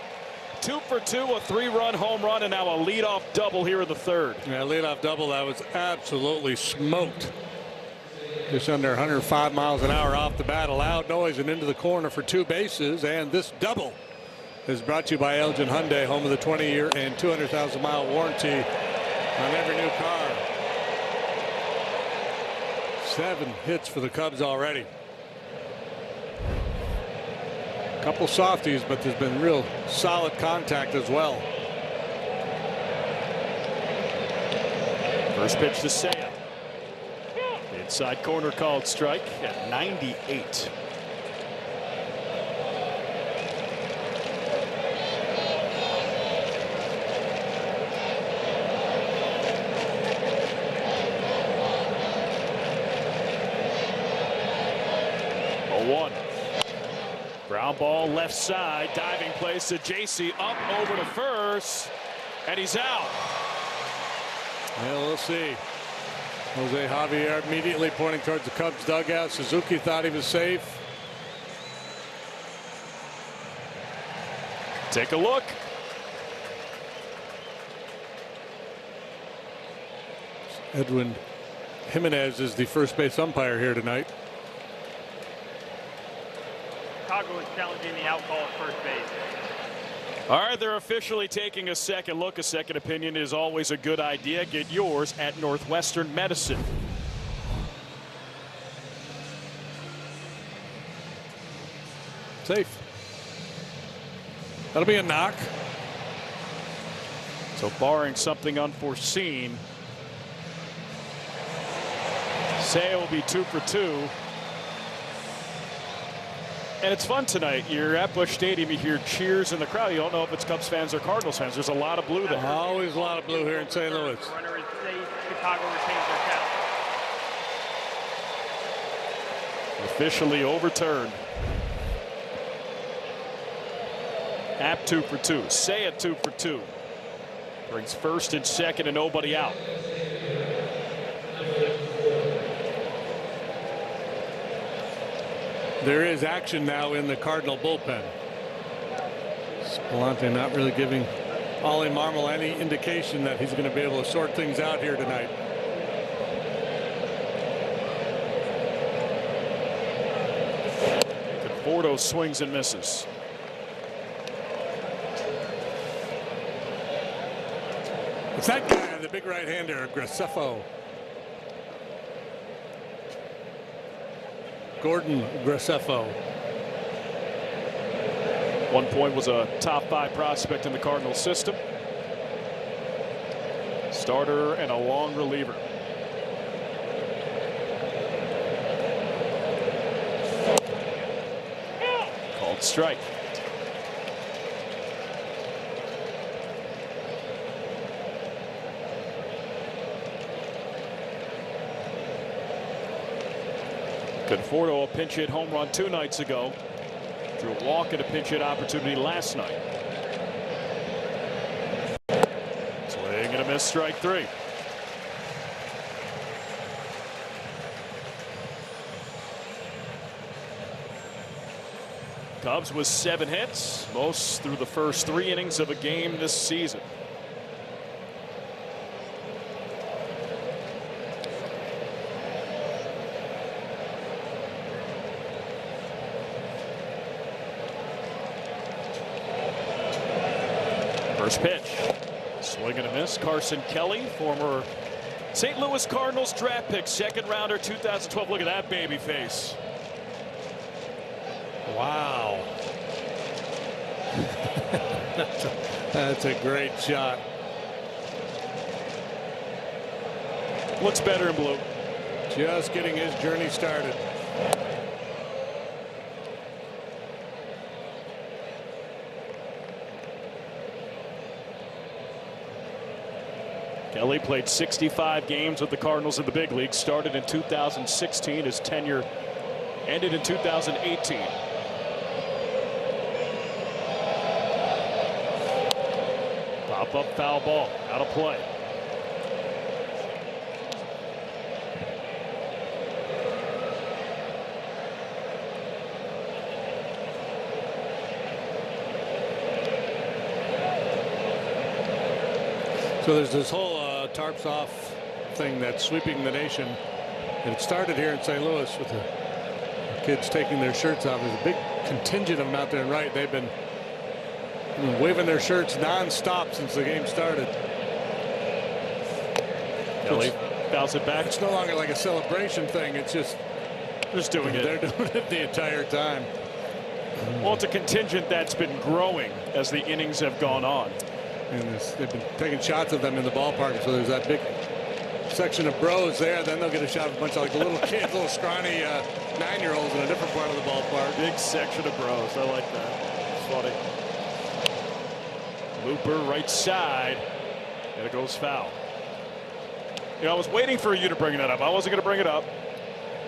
2 for 2, a 3-run home run, and now a leadoff double here in the third. Yeah, leadoff double that was absolutely smoked. Just under 105 miles an hour off the bat. A loud noise and into the corner for 2 bases, and this double is brought to you by Elgin Hyundai, home of the 20-year and 200,000-mile warranty on every new car. 7 hits for the Cubs already. Couple softies, but there's been real solid contact as well. First pitch to Seiya. Inside corner called strike at 98. Ground ball left side, diving place to JC, up over to first, and he's out. Well, we'll see. Jose Javier immediately pointing towards the Cubs dugout. Suzuki thought he was safe. Take a look. Edwin Jimenez is the first base umpire here tonight. Chicago is challenging the out call at first base. All right, they're officially taking a second look. A second opinion is always a good idea. Get yours at Northwestern Medicine. Safe. That'll be a knock. So barring something unforeseen, Seiya will be 2 for 2. And it's fun tonight. You're at Busch Stadium. You hear cheers in the crowd. You don't know if it's Cubs fans or Cardinals fans. There's a lot of blue there. Always a lot of blue here in St. Louis. Runner is safe. Chicago retains their count. Officially overturned. App 2 for 2. Seiya 2 for 2. Brings first and second and nobody out. There is action now in the Cardinal bullpen. Palante not really giving Ollie Marmol any indication that he's going to be able to sort things out here tonight. Conforto swings and misses. It's that guy, the big right-hander, Graceffo. Gordon Graceffo. One point was a top 5 prospect in the Cardinals system. Starter and a long reliever. Called strike. Conforto a pinch hit home run 2 nights ago. Drew a walk and a pinch hit opportunity last night. Swing and a miss, strike 3. Cubs with 7 hits, most through the first 3 innings of a game this season. First pitch. Swing and a miss. Carson Kelly, former St. Louis Cardinals draft pick, 2nd rounder 2012. Look at that baby face. Wow. That's a great shot. Looks better in blue. Just getting his journey started. Kelly played 65 games with the Cardinals in the big league. Started in 2016. His tenure ended in 2018. Pop-up foul ball. Out of play. So there's this whole tarps off thing that's sweeping the nation. And it started here in St. Louis with the kids taking their shirts off. There's a big contingent of them out there in right. They've been waving their shirts nonstop since the game started. Kelly fouls it back. It's no longer like a celebration thing. It's just doing it. They're doing it the entire time. Well, it's a contingent that's been growing as the innings have gone on. And they've been taking shots of them in the ballpark. So there's that big section of bros there. Then they'll get a shot of a bunch of like little kids, little scrawny 9-year-olds in a different part of the ballpark. Big section of bros. I like that. It's funny. Looper right side. And it goes foul. You know, I was waiting for you to bring that up. I wasn't going to bring it up.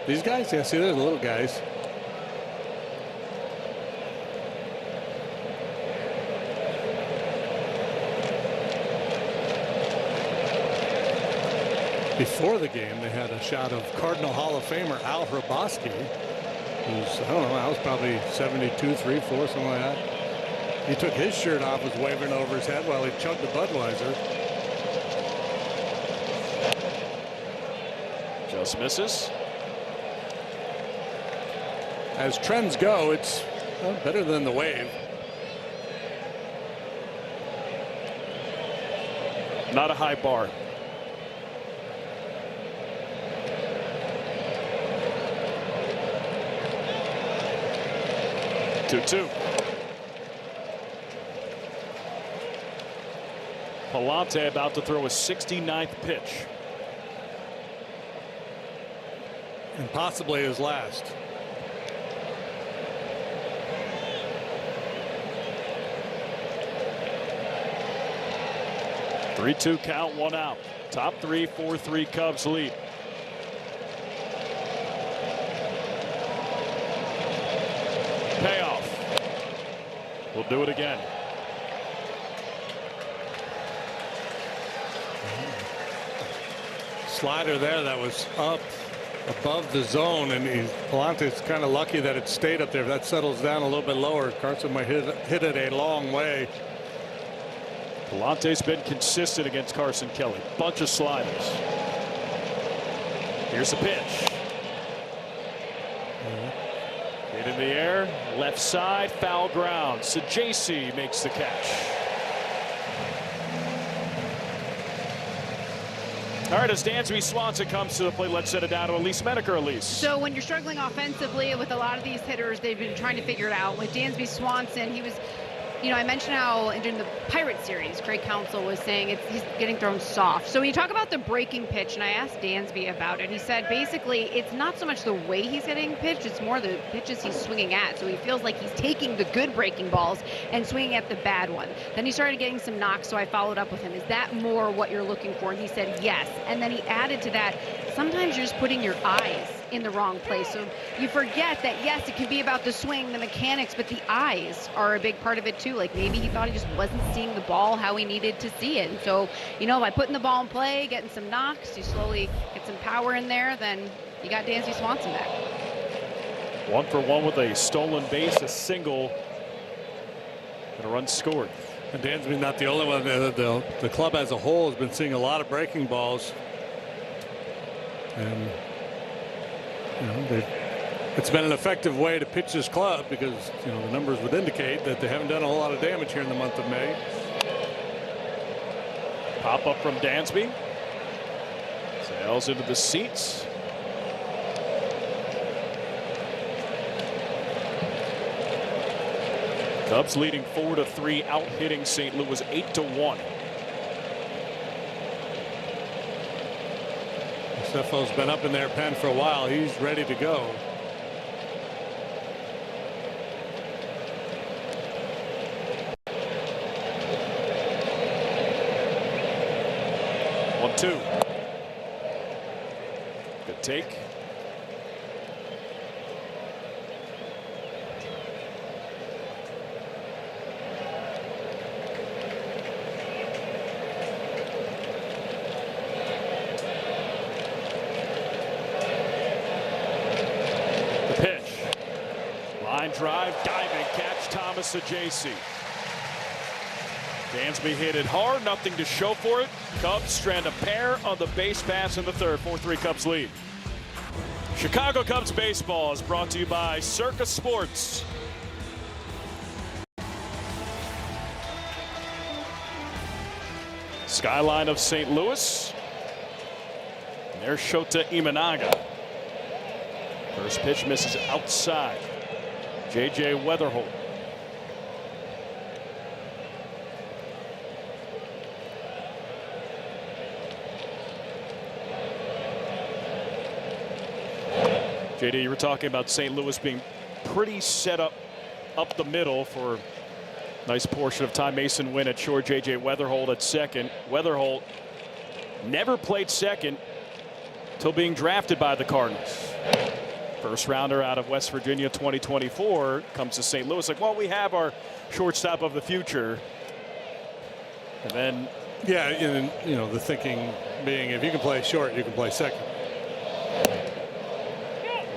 These guys, yeah, see, they're the little guys. Before the game, they had a shot of Cardinal Hall of Famer Al Hrabosky, who's, I don't know, Al's probably 72, 3, 4, something like that. He took his shirt off, was waving over his head while he chugged the Budweiser. Just misses. As trends go, it's better than the wave. Not a high bar. Two. Palante about to throw a 69th pitch. And possibly his last. Three-two count, 1 out. Top 3, 4-3 Cubs lead. Payoff. We'll do it again. Slider there that was up above the zone, and Palante's kind of lucky that it stayed up there. If that settles down a little bit lower, Carson might hit it a long way. Palante's been consistent against Carson Kelly. Bunch of sliders. Here's the pitch. Hit in the air, left side, foul ground. Sajasi makes the catch. All right, as Dansby Swanson comes to the plate, let's set it down to Elise Menaker. Elise. So when you're struggling offensively with a lot of these hitters, they've been trying to figure it out. With Dansby Swanson, he was you know, I mentioned how during the Pirate series, Craig Counsell was saying he's getting thrown soft. So when you talk about the breaking pitch, and I asked Dansby about it, he said basically it's not so much the way he's getting pitched, it's more the pitches he's swinging at. So he feels like he's taking the good breaking balls and swinging at the bad one. Then he started getting some knocks, so I followed up with him. Is that more what you're looking for? And he said yes. And then he added to that, sometimes you're just putting your eyes in the wrong place. So you forget that, yes, it can be about the swing, the mechanics, but the eyes are a big part of it too. Like maybe he thought he just wasn't seeing the ball how he needed to see it. And so, you know, by putting the ball in play, getting some knocks, you slowly get some power in there, then you got Dansby Swanson back. 1 for 1 with a stolen base, a single, and a run scored. And Dansby's not the only one. The club as a whole has been seeing a lot of breaking balls. And you know, it's been an effective way to pitch this club because, you know, the numbers would indicate that they haven't done a whole lot of damage here in the month of May. Pop up from Dansby. Sails into the seats. Cubs leading 4-3, out hitting St. Louis 8-1. Cefo's been up in their pen for a while. He's ready to go. One, two. Good take. Drive, diving catch, Thomas Ajayci. Dansby hit it hard, nothing to show for it. Cubs strand a pair on the base pass in the third. 4-3 Cubs lead. Chicago Cubs baseball is brought to you by Circus Sports. Skyline of St. Louis. And there's Shota Imanaga. First pitch misses outside. J.J. Weatherholt. JD, you were talking about St. Louis being pretty set up the middle for a nice portion of time. Mason Wynn at short, J.J. Weatherholt at second. Weatherholt never played second till being drafted by the Cardinals. First rounder out of West Virginia 2024 comes to St. Louis. Like, well, we have our shortstop of the future. And then, yeah, and, you know, the thinking being if you can play short, you can play second.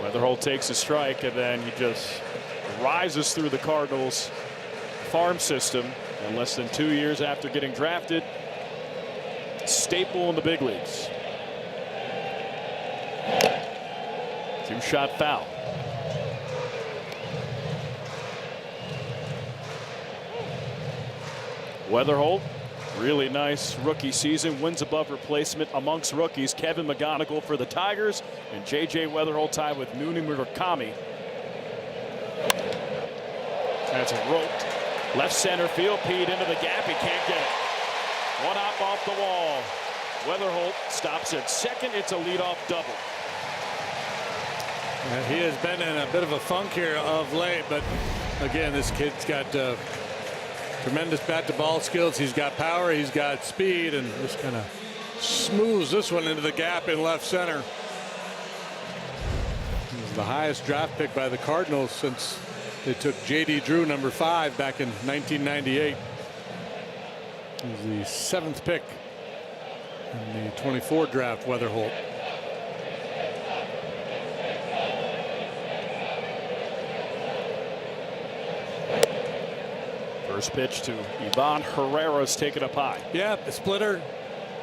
Weatherholt takes a strike, and then he just rises through the Cardinals farm system. And less than 2 years after getting drafted, staple in the big leagues. Two-shot foul. Weatherholt, really nice rookie season, wins above replacement amongst rookies. Kevin McGonigal for the Tigers, and J.J. Weatherholt tied with Nooney Murakami. That's roped. Left center field, Pete into the gap. He can't get it. One hop off the wall. Weatherholt stops at second. It's a leadoff double. And he has been in a bit of a funk here of late, but again, this kid's got tremendous bat-to-ball skills. He's got power, he's got speed, and just kind of smooths this one into the gap in left center. He's the highest draft pick by the Cardinals since they took J.D. Drew, number 5, back in 1998. He's the 7th pick in the 24 draft, Weatherholt. First pitch to Ivan Herrera's taken up high. Yeah, the splitter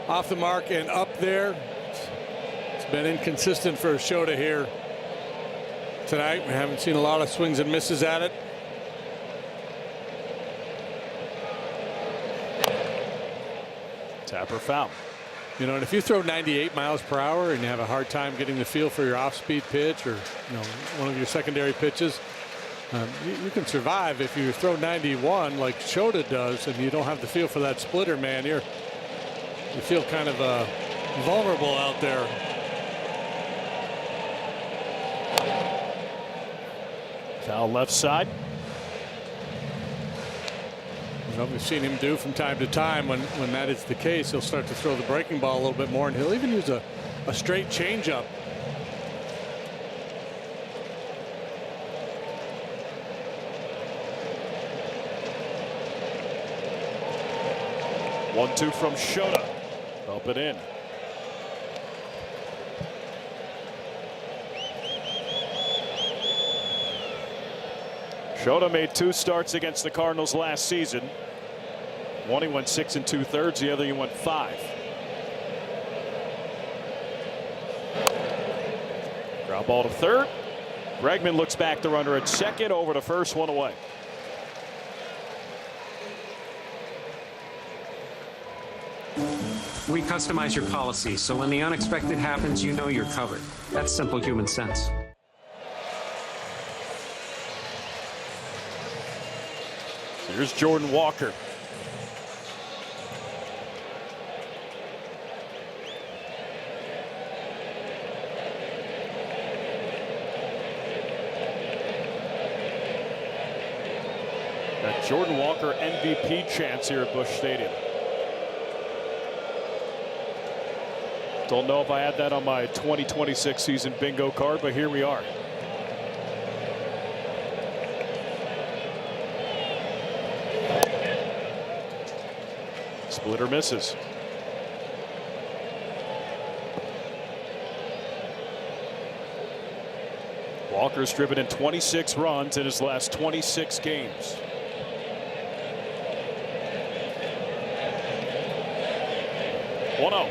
off the mark and up there. It's been inconsistent for Shota here tonight. We haven't seen a lot of swings and misses at it. Tapper foul. You know, and if you throw 98 miles per hour and you have a hard time getting the feel for your off-speed pitch or, you know, one of your secondary pitches, You can survive if you throw 91 like Shota does, and you don't have the feel for that splitter, man. You feel kind of vulnerable out there. Foul left side. You know, we've seen him do from time to time when that is the case. He'll start to throw the breaking ball a little bit more, and he'll even use a straight changeup. One-two from Shota. Up and in. Shota made 2 starts against the Cardinals last season. One he went 6 2/3. The other he went 5. Ground ball to third. Bregman looks back, the runner at second, over to first, 1 away. We customize your policy, so when the unexpected happens, you know you're covered. That's simple human sense. Here's Jordan Walker. That Jordan Walker MVP chance here at Busch Stadium. Don't know if I had that on my 2026 season bingo card, but here we are. Splitter misses. Walker's driven in 26 runs in his last 26 games. One-oh.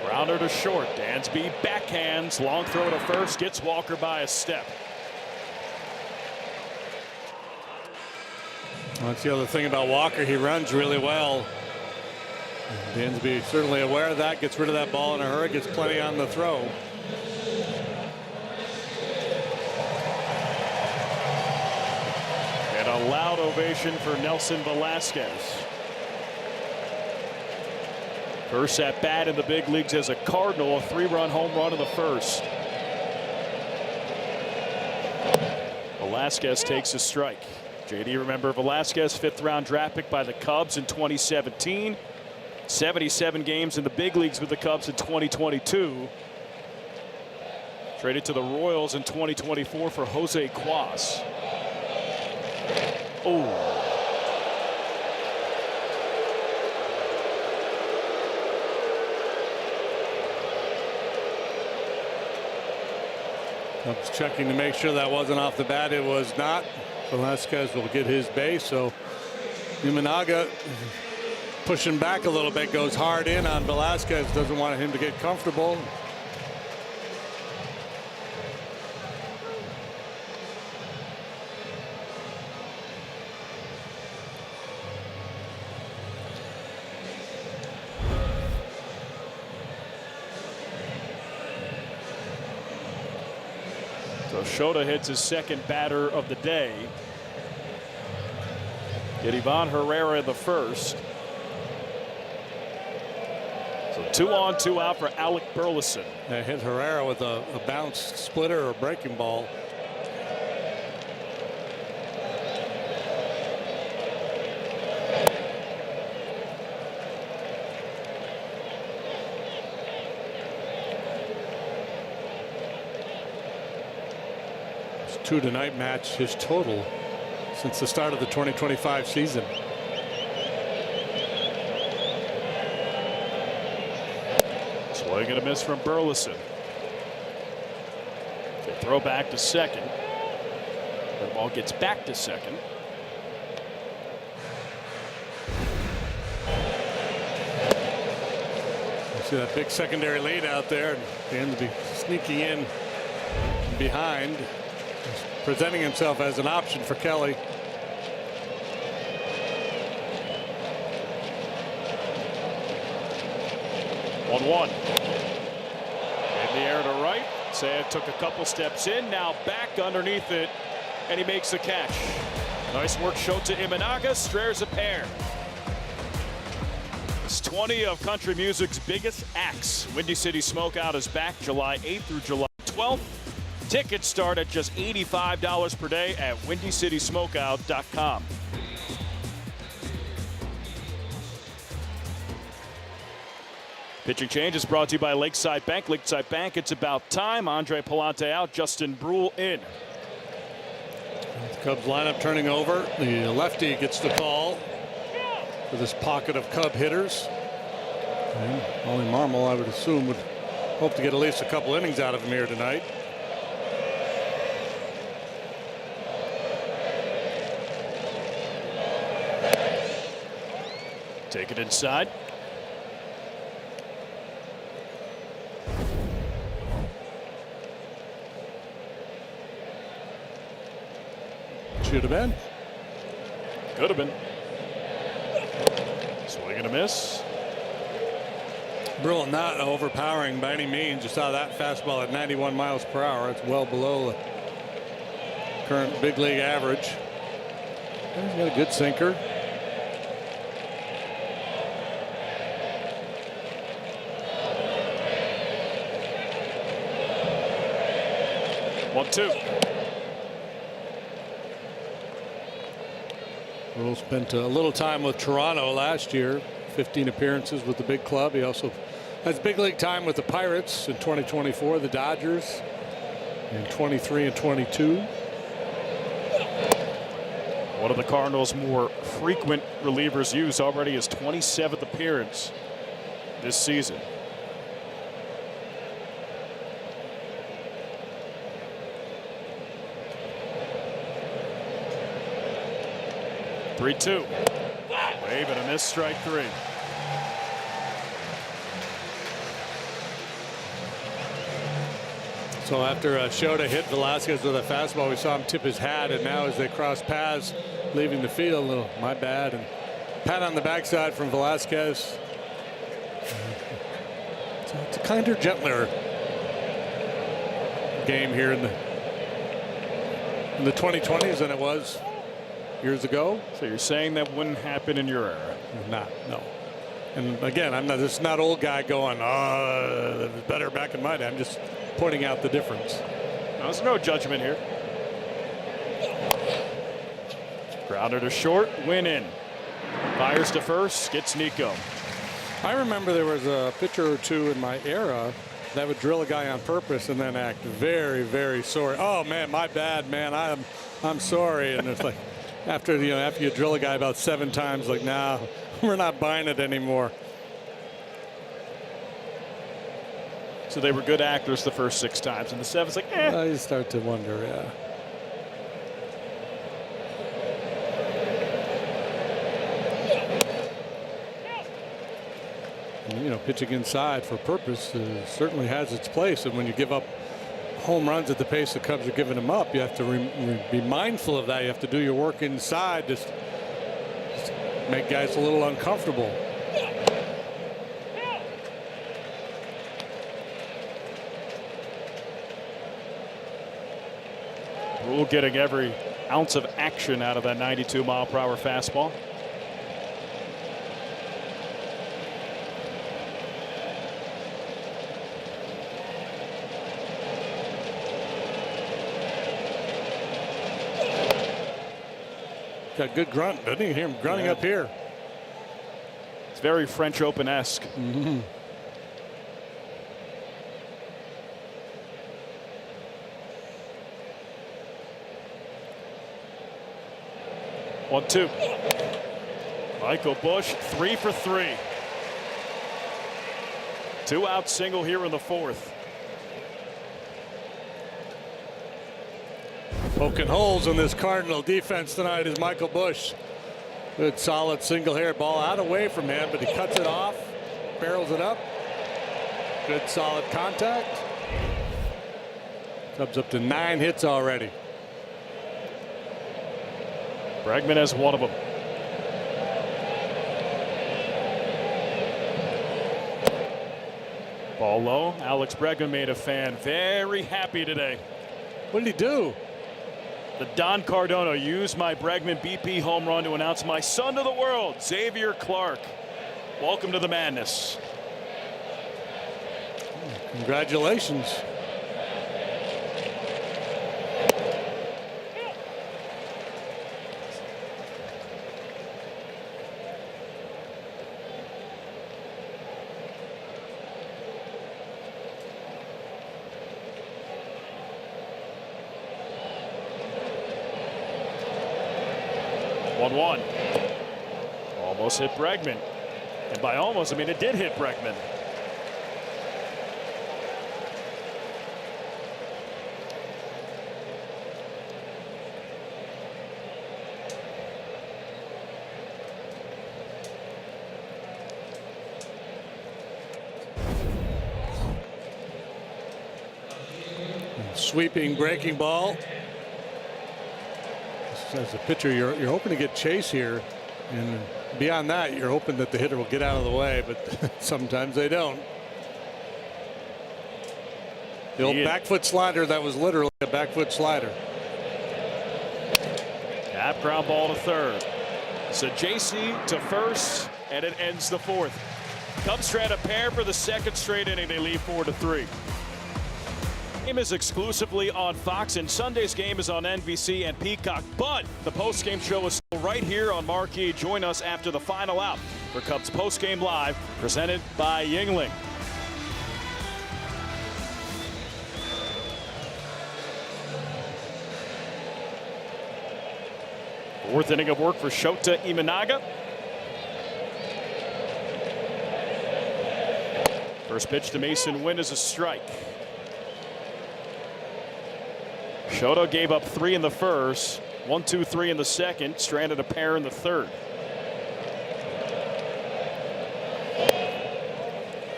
Grounder to short. Dansby backhands. Long throw to first. Gets Walker by a step. Well, that's the other thing about Walker. He runs really well. Dansby certainly aware of that. Gets rid of that ball in a hurry. Gets plenty on the throw. And a loud ovation for Nelson Velasquez. First at bat in the big leagues as a Cardinal, a 3-run home run in the first. Velasquez takes a strike. JD, remember Velasquez, 5th-round draft pick by the Cubs in 2017. 77 games in the big leagues with the Cubs in 2022. Traded to the Royals in 2024 for Jose Quas. Oh. Cubs checking to make sure that wasn't off the bat. It was not. Velasquez will get his base. So Imanaga pushing back a little bit, goes hard in on Velasquez. Doesn't want him to get comfortable. So Shota hits his second batter of the day. Get Ivan Herrera in the first. So 2 on, 2 out for Alec Burleson. They hit Herrera with a bounce splitter or breaking ball. It's 2 tonight match his total since the start of the 2025 season. Swing and a miss from Burleson. They throw back to second. The ball gets back to second. You see that big secondary lead out there, and Dansby sneaking in behind, presenting himself as an option for Kelly. One. In the air to right. Sayed took a couple steps in, now back underneath it. and he makes the catch. Nice work Shota Imanaga, Strares a pair. It's 20 of country music's biggest acts. Windy City Smokeout is back July 8th through July 12th. Tickets start at just $85 per day at WindyCitySmokeout.com. Pitching change is brought to you by Lakeside Bank. Lakeside Bank, it's about time. Andre Palante out, Justin Brule in. The Cubs lineup turning over. The lefty gets the call for this pocket of Cub hitters. And Ollie Marmol, I would assume, would hope to get at least a couple innings out of him here tonight. Take it inside. Should have been. Could have been. Swing and a miss. Brule not overpowering by any means. You saw that fastball at 91 miles per hour. It's well below the current big league average. He's got a good sinker. One, two. Brule spent a little time with Toronto last year, 15 appearances with the big club. He also has big league time with the Pirates in 2024, the Dodgers in 23 and 22. One of the Cardinals' more frequent relievers used, already his 27th appearance this season. Three-two. Wave and a miss, strike three. So after Shota hit Velasquez with a fastball, we saw him tip his hat, and now as they cross paths leaving the field, a little my bad, and pat on the backside from Velasquez. It's a kinder, gentler game here in the 2020s than it was years ago. So you're saying that wouldn't happen in your era? Not, no. And again, I'm not. This is not old guy going, "Oh, it was better back in my day." I'm just pointing out the difference. No, there's no judgment here. Grounder to short, win in. Fires to first, gets Nico. I remember there was a pitcher or two in my era that would drill a guy on purpose and then act very, very sorry. Oh man, my bad, man. I'm sorry. And it's like after you drill a guy about 7 times, like, nah, we're not buying it anymore. So they were good actors the first 6 times, and the 7's like, eh. You start to wonder, yeah. And, pitching inside for purpose certainly has its place, and when you give up home runs at the pace the Cubs are giving them up, you have to be mindful of that. You have to do your work inside, just make guys a little uncomfortable. Brule getting every ounce of action out of that 92-mile-per-hour fastball. Got good grunt, doesn't he? Hear him grunting up here. It's very French Open-esque. Mm-hmm. One, two. Michael Busch, 3 for 3. 2-out single here in the 4th. Poking holes in this Cardinal defense tonight is Michael Busch. Good solid single here, ball out away from him, but he cuts it off, barrels it up. Good solid contact. Cubs up to 9 hits already. Bregman has one of them. Ball low. Alex Bregman made a fan very happy today. What did he do? The Don Cardona used my Bregman BP home run to announce my son to the world, Xavier Clark. Welcome to the madness. Congratulations. One. Almost hit Bregman. And by almost, I mean it did hit Bregman. Sweeping breaking ball. As a pitcher, you're hoping to get chase here, and beyond that, you're hoping that the hitter will get out of the way, but sometimes they don't. The old back foot slider, that was literally a back foot slider. Tap ground ball to third. So JC to first, and it ends the fourth. Cubs try to pair for the second straight inning. They lead 4-3. Game is exclusively on Fox, and Sunday's game is on NBC and Peacock. But the postgame show is still right here on Marquee. Join us after the final out for Cubs Postgame Live, presented by Yuengling. Fourth inning of work for Shota Imanaga. First pitch to Mason Wynn is a strike. Shota gave up 3 in the first, 1, 2, 3 in the second, stranded a pair in the third.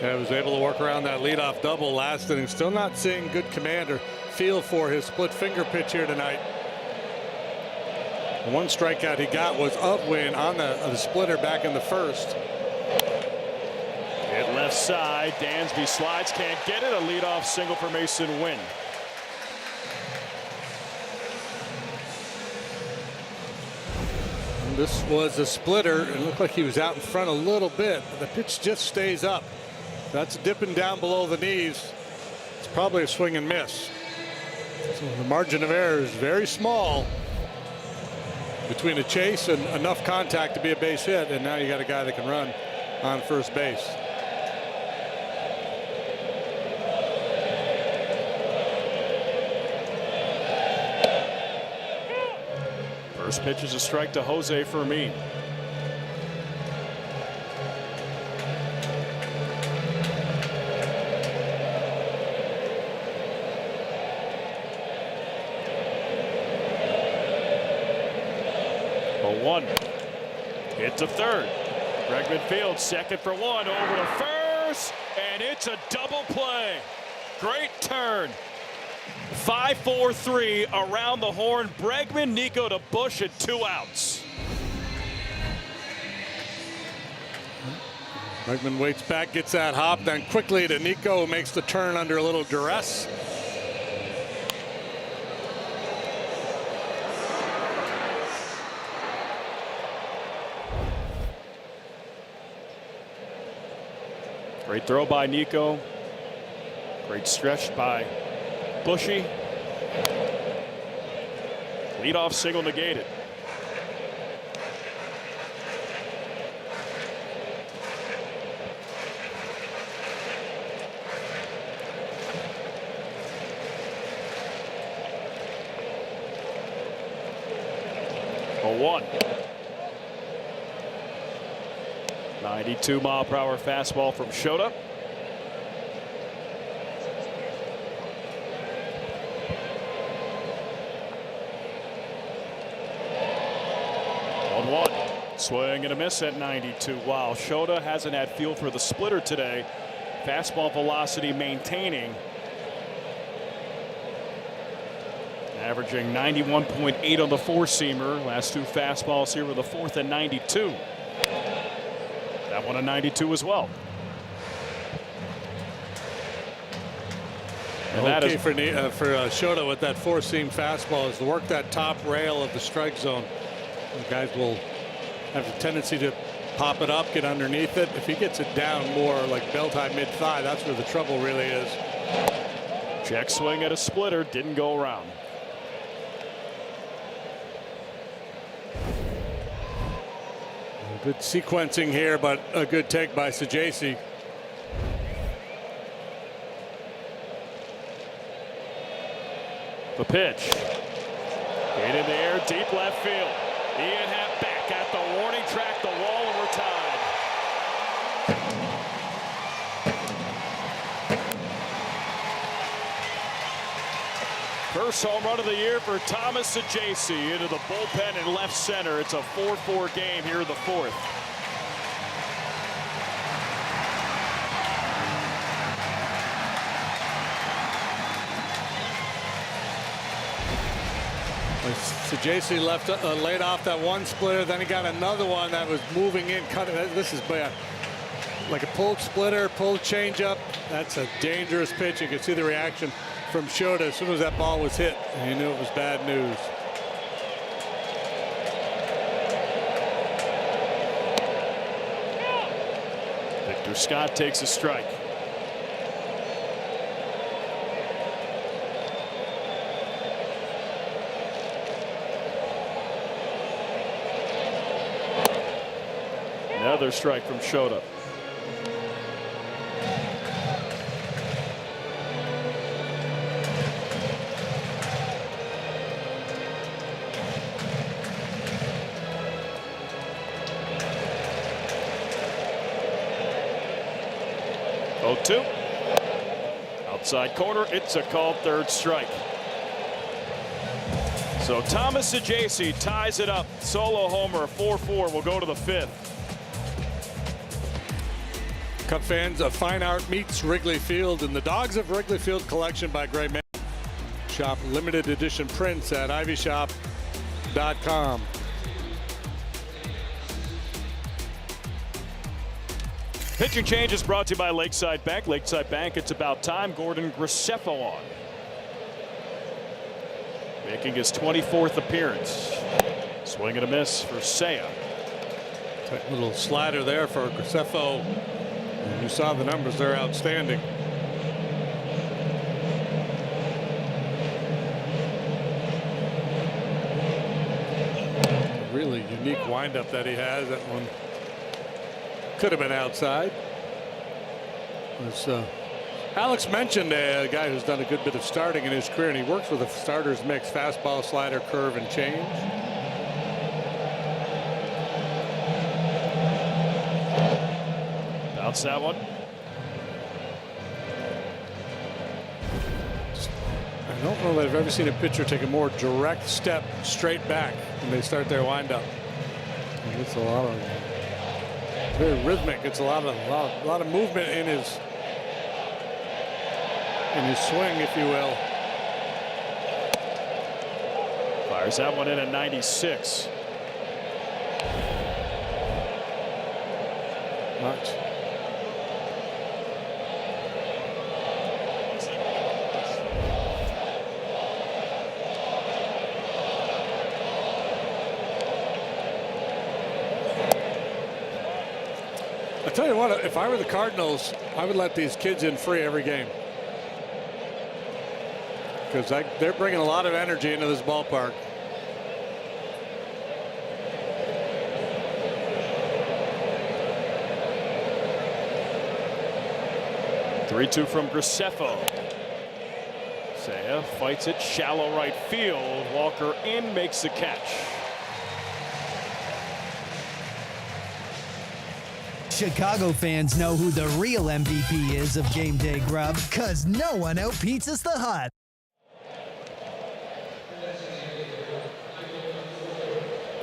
Yeah, was able to work around that leadoff double last inning. Still not seeing good command or feel for his split finger pitch here tonight. The one strikeout he got was upwind on the splitter back in the first. Hit left side, Dansby slides, can't get it. A leadoff single for Mason Wynn. This was a splitter. It looked like he was out in front a little bit. The pitch just stays up. That's dipping down below the knees. It's probably a swing and miss. So the margin of error is very small between a chase and enough contact to be a base hit. And now you got a guy that can run on first base. First pitch is a strike to Jose Fermin. A 1. Hit to third. Bregman fields second for 1, over to first, and it's a double play. Great turn. 5-4-3 around the horn. Bregman, Nico to Bush at 2 outs. Bregman waits back, gets that hop, then quickly to Nico, who makes the turn under a little duress. Great throw by Nico. Great stretch by Bushy. Leadoff single negated. A 1. 92-mile-per-hour fastball from Shota. Swing and a miss at 92. Wow, Shota hasn't had feel for the splitter today. Fastball velocity maintaining. Averaging 91.8 on the four-seamer. Last 2 fastballs here were the 4th and 92. That one a 92 as well. And that key is for Shota with that four-seam fastball is to work that top rail of the strike zone. The guys will have a tendency to pop it up, get underneath it. If he gets it down more like belt high mid-thigh, that's where the trouble really is. check swing at a splitter, didn't go around. Good sequencing here, but a good take by Sajasi. The pitch. Hit in the air, deep left field. Ian Happ back at the warning track, the wall, and we're tied. First home run of the year for Thomas Sajasi into the bullpen in left center. It's a 4-4 game here in the fourth. Sajasi laid off that one splitter, then he got another one that was moving in, cutting. This is bad. Like a pulled splitter, pulled changeup. That's a dangerous pitch. You can see the reaction from Shota as soon as that ball was hit. He knew it was bad news. Victor Scott takes a strike. Another strike from Shota. Oh, 2. Outside corner, it's a called third strike. So Thomas Sajasi ties it up. Solo homer, 4-4. We'll go to the 5th. Cub fans, a fine art meets Wrigley Field in the Dogs of Wrigley Field collection by Gray Man. Shop limited edition prints at ivyshop.com. Pitching change is brought to you by Lakeside Bank. Lakeside Bank, it's about time. Gordon Graceffo on. Making his 24th appearance. Swing and a miss for Seiya. That little slider there for Graceffo. You saw the numbers, they're outstanding. A really unique windup that he has. That one could have been outside. As Alex mentioned, a guy who's done a good bit of starting in his career, and he works with a starter's mix: fastball, slider, curve, and change. Bounce that one. I don't know that I've ever seen a pitcher take a more direct step straight back when they start their windup. It's a lot of very rhythmic. It's a lot of movement in his swing, if you will. Fires that one in at 96. Much. I tell you what, if I were the Cardinals, I would let these kids in free every game, because they're bringing a lot of energy into this ballpark. Three-two from Graceffo. Seiya fights it shallow right field. Walker in, makes the catch. Chicago fans know who the real MVP is of game day grub, cause no one out pizzas the Hut.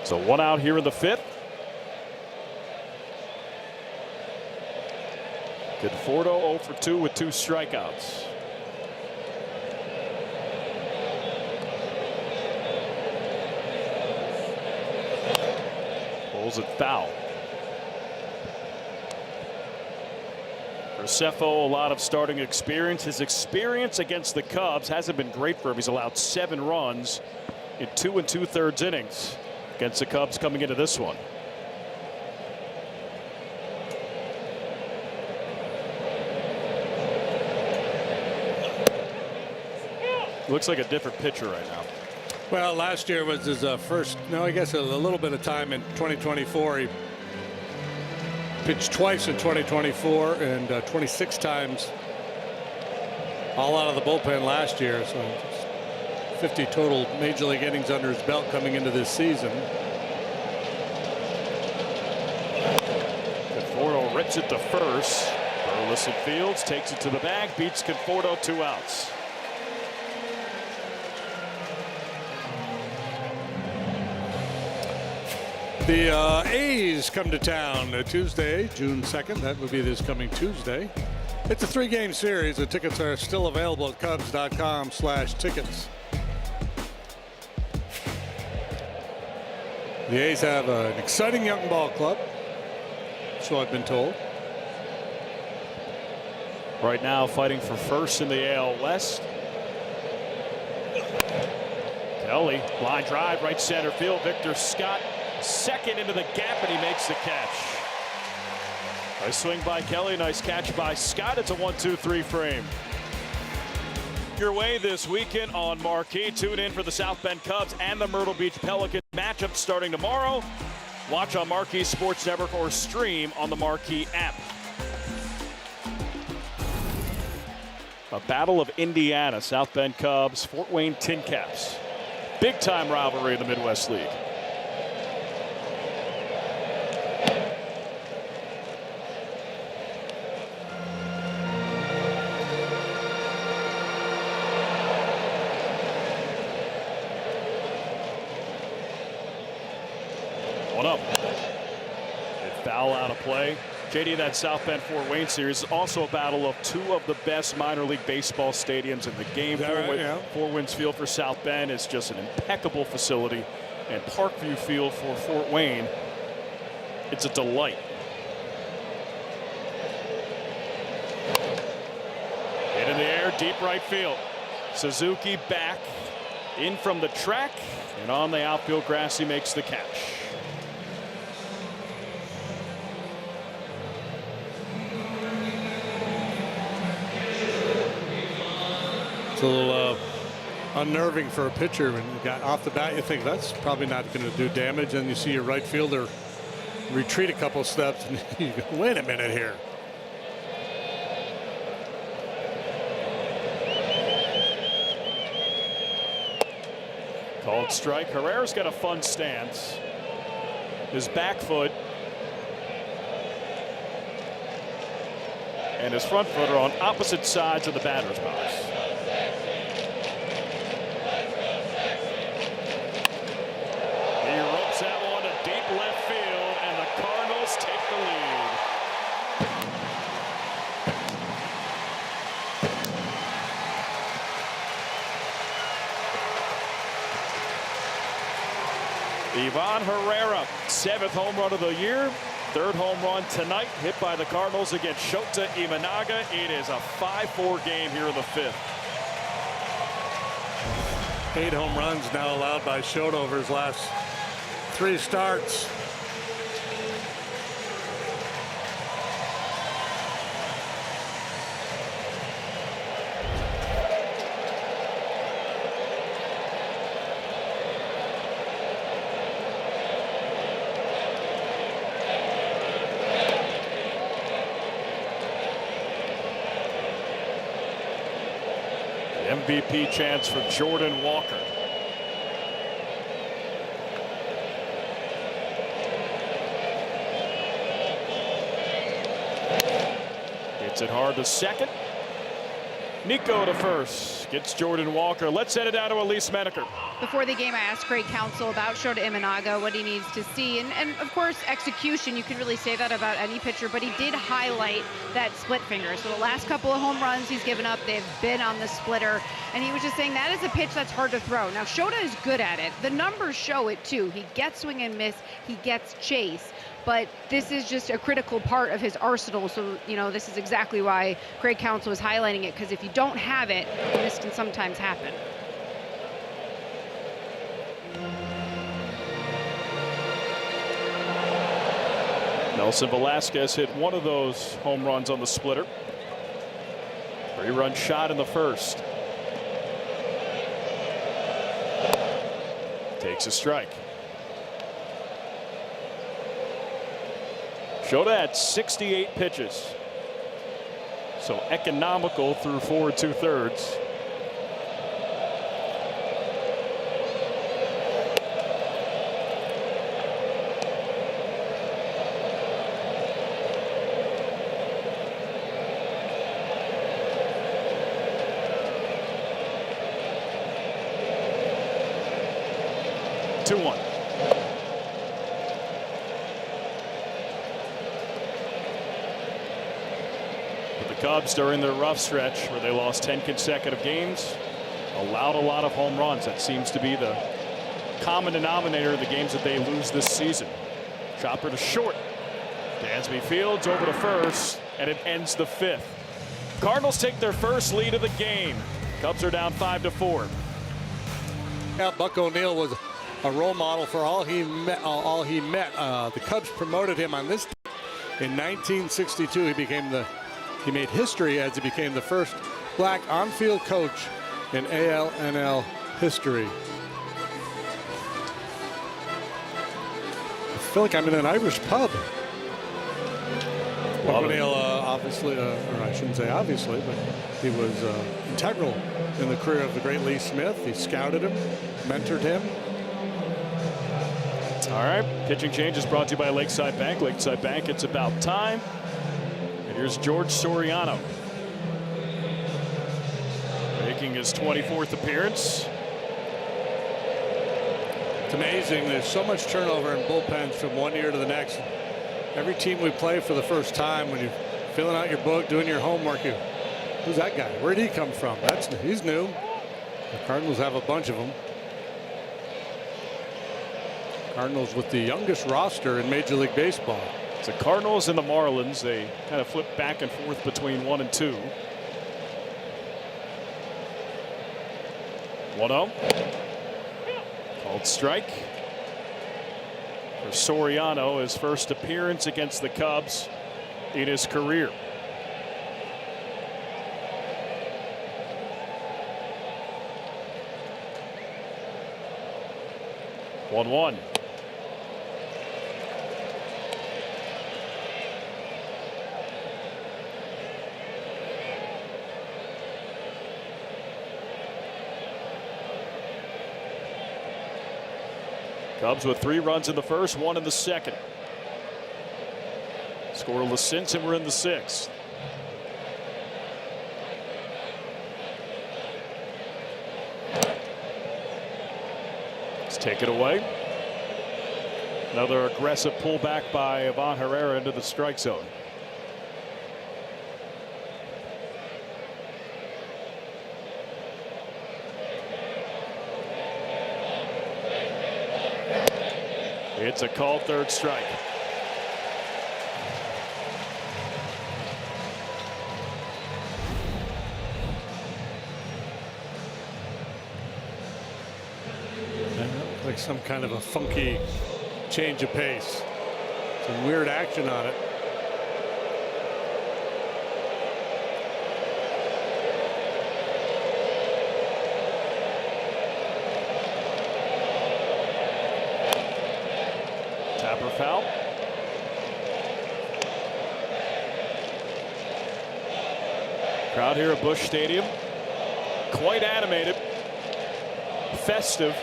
So 1 out here in the 5th. Conforto 0 for 2 with 2 strikeouts. Pulls it foul. Rosefo, a lot of starting experience. His experience against the Cubs hasn't been great for him. He's allowed 7 runs in 2 2/3 innings against the Cubs coming into this one. Looks like a different pitcher right now. Well, last year was his first, no, I guess a little bit of time in 2024. He pitched twice in 2024 and 26 times all out of the bullpen last year. So 50 total major league innings under his belt coming into this season. Conforto rips it to first. Burleson Fields takes it to the bag, beats Conforto, 2 outs. The A's come to town Tuesday, June 2nd. That would be this coming Tuesday. It's a 3-game series. The tickets are still available at Cubs.com/tickets. The A's have an exciting young ball club, so I've been told. Right now fighting for first in the AL West. Kelly, line drive, right center field. Victor Scott second into the gap, and he makes the catch. Nice swing by Kelly, nice catch by Scott. It's a 1-2-3 frame. Your way this weekend on Marquee. Tune in for the South Bend Cubs and the Myrtle Beach Pelicans matchup starting tomorrow. Watch on Marquee Sports Network or stream on the Marquee app. A battle of Indiana, South Bend Cubs, Fort Wayne Tin Caps. Big time rivalry in the Midwest League. Up. A foul out of play. JD, that South Bend Fort Wayne series is also a battle of 2 of the best minor league baseball stadiums in the game. Fort Wayne's Field for South Bend is just an impeccable facility, and Parkview Field for Fort Wayne, it's a delight. Hit in the air, deep right field. Suzuki back in from the track, and on the outfield grass he makes the catch. A little unnerving for a pitcher when you got off the bat. You think that's probably not going to do damage, and you see your right fielder retreat a couple steps, and you go, wait a minute here. Called strike. Herrera's got a fun stance. His back foot and his front foot are on opposite sides of the batter's box. Ivan Herrera, 7th home run of the year, 3rd home run tonight, hit by the Cardinals against Shota Imanaga. It is a 5-4 game here in the 5th. 8 home runs now allowed by Shota over his last 3 starts. MVP chance for Jordan Walker. Hits it hard to second. Nico to first. Gets Jordan Walker. Let's send it down to Elise Menaker. before the game, I asked Craig Counsell about Shota Imanaga, what he needs to see. And of course, execution, you can really say that about any pitcher, but he did highlight that split finger. So the last couple of home runs he's given up, they've been on the splitter. And he was just saying that is a pitch that's hard to throw. Now, Shota is good at it. The numbers show it, too. He gets swing and miss. He gets chase. But this is just a critical part of his arsenal. So, you know, this is exactly why Craig Counsell is highlighting it, because if you don't have it, this can sometimes happen. Nelson Velasquez hit one of those home runs on the splitter. 3-run shot in the first. Takes a strike. Shota had 68 pitches. So economical through 4 2/3. Cubs, during their rough stretch where they lost 10 consecutive games, allowed a lot of home runs. That seems to be the common denominator of the games that they lose this season. Chopper to short. Dansby Fields over to first, and it ends the 5th. Cardinals take their first lead of the game. Cubs are down 5-4. Yeah, Buck O'Neil was a role model for all he met. The Cubs promoted him on this in 1962. He made history as he became the first black on-field coach in ALNL history. I feel like I'm in an Irish pub. O'Neil, obviously, or I shouldn't say obviously, but he was integral in the career of the great Lee Smith. He scouted him, mentored him. All right, pitching change is brought to you by Lakeside Bank. Lakeside Bank, it's about time. Here's George Soriano, making his 24th appearance. It's amazing. There's so much turnover in bullpens from one year to the next. Every team we play for the first time, when you're filling out your book, doing your homework, who's that guy? Where'd he come from? He's new. The Cardinals have a bunch of them. Cardinals with the youngest roster in Major League Baseball. The Cardinals and the Marlins, they kind of flip back and forth between 1 and 2. 1-0. Called strike for Soriano, his first appearance against the Cubs in his career. One. Cubs with 3 runs in the first, 1 in the second. Scoreless since, and we're in the 6th. Let's take it away. Another aggressive pullback by Ivan Herrera into the strike zone. It's a called 3rd strike. Like some kind of a funky change of pace. Some weird action on it. Tapper foul. Crowd here at Busch Stadium, quite animated, festive.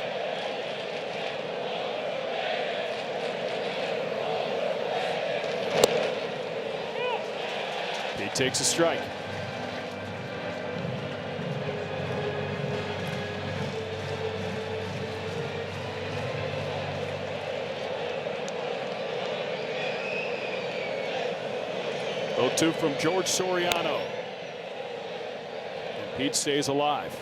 He takes a strike. 0-2 from George Soriano. And Pete stays alive.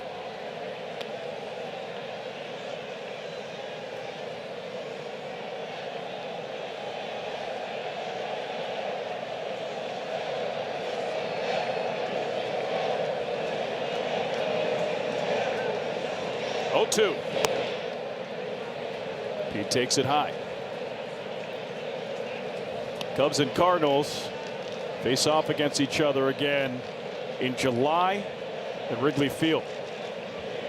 Oh-2. Pete takes it high. Cubs and Cardinals face off against each other again in July at Wrigley Field.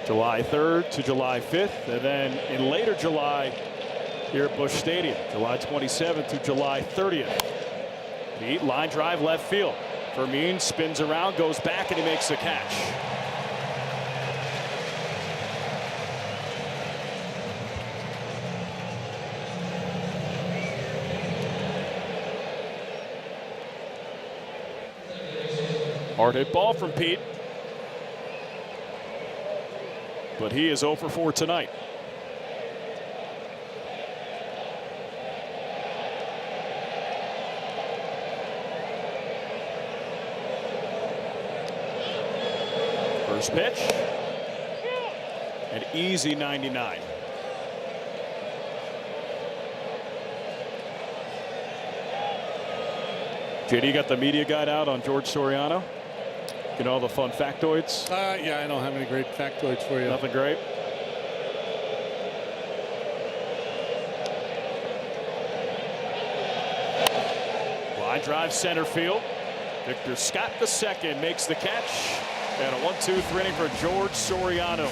July 3rd to July 5th, and then in later July here at Busch Stadium, July 27th to July 30th. Pete, line drive left field. Fermin spins around, goes back, and he makes the catch. Hard hit ball from Pete. But he is 0 for 4 tonight. First pitch. An easy 99. JD, you got the media guide out on George Soriano? You know all the fun factoids? Yeah, I don't have any great factoids for you. Nothing great. Line drive center field. Victor Scott II makes the catch. And a 1-2-3 inning for George Soriano.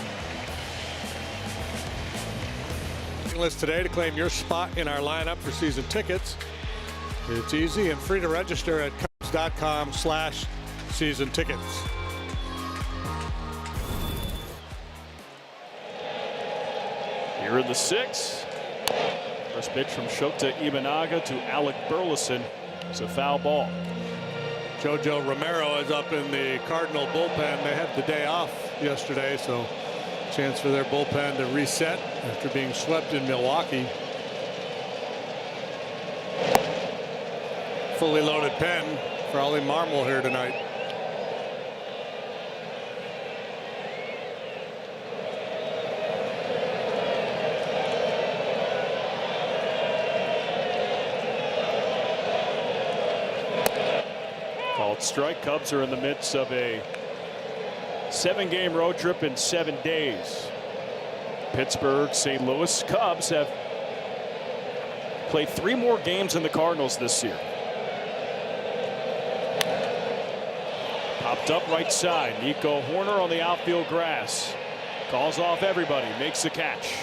List today to claim your spot in our lineup for season tickets. It's easy and free to register at Cubs.com/season tickets. Here in the 6th. First pitch from Shota Imanaga to Alec Burleson. It's a foul ball. Jojo Romero is up in the Cardinal bullpen. They had the day off yesterday, so chance for their bullpen to reset after being swept in Milwaukee. Fully loaded pen for Ollie Marmol here tonight. Called strike. Cubs are in the midst of a 7-game road trip in 7 days. Pittsburgh, St. Louis. Cubs have played 3 more games than the Cardinals this year. Popped up right side. Nico Horner on the outfield grass. Calls off everybody. Makes the catch.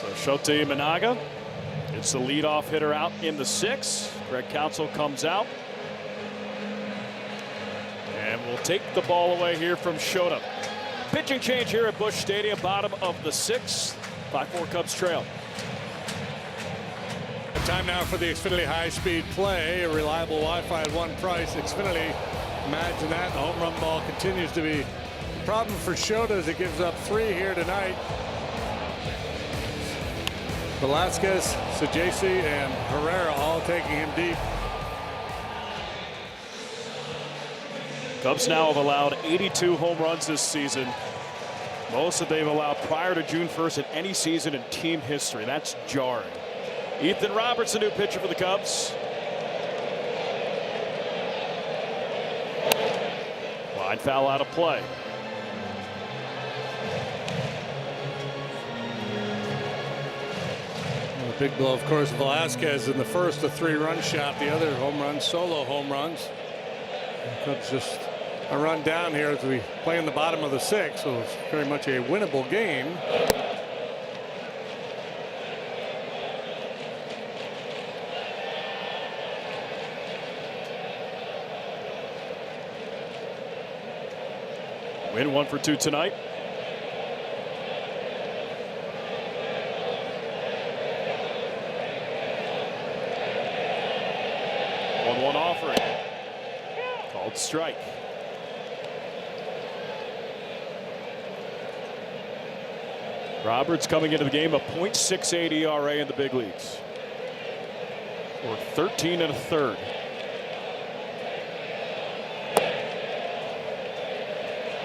So Shota Imanaga. It's the leadoff hitter out in the 6th. Greg Counsell comes out. And we'll take the ball away here from Shota. Pitching change here at Busch Stadium, bottom of the 6th. 5-4 Cubs trail. Time now for the Xfinity high-speed play. A reliable Wi-Fi at one price. Xfinity, imagine that. The home run ball continues to be a problem for Shota as it gives up 3 here tonight. Velasquez, Sajesi, and Herrera all taking him deep. Cubs now have allowed 82 home runs this season. Most that they've allowed prior to June 1st in any season in team history. That's jarring. Ethan Roberts, the new pitcher for the Cubs. Line foul out of play. A big blow, of course, Velasquez in the first, a 3-run shot. The other home runs, solo home runs. Cubs just a run down here as we play in the bottom of the 6th, so it's very much a winnable game. Win 1 for 2 tonight. One offering. Called strike. Roberts coming into the game a .68 ERA in the big leagues. Or 13 1/3.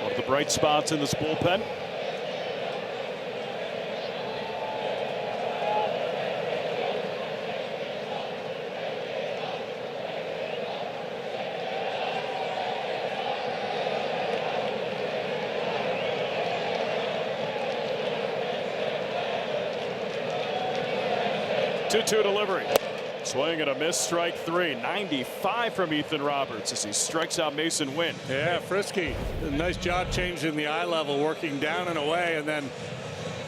One of the bright spots in this bullpen. Two-two delivery. Swing and a miss, strike three. 95 from Ethan Roberts as he strikes out Mason Wynn. Yeah, frisky. Nice job changing the eye level, working down and away, and then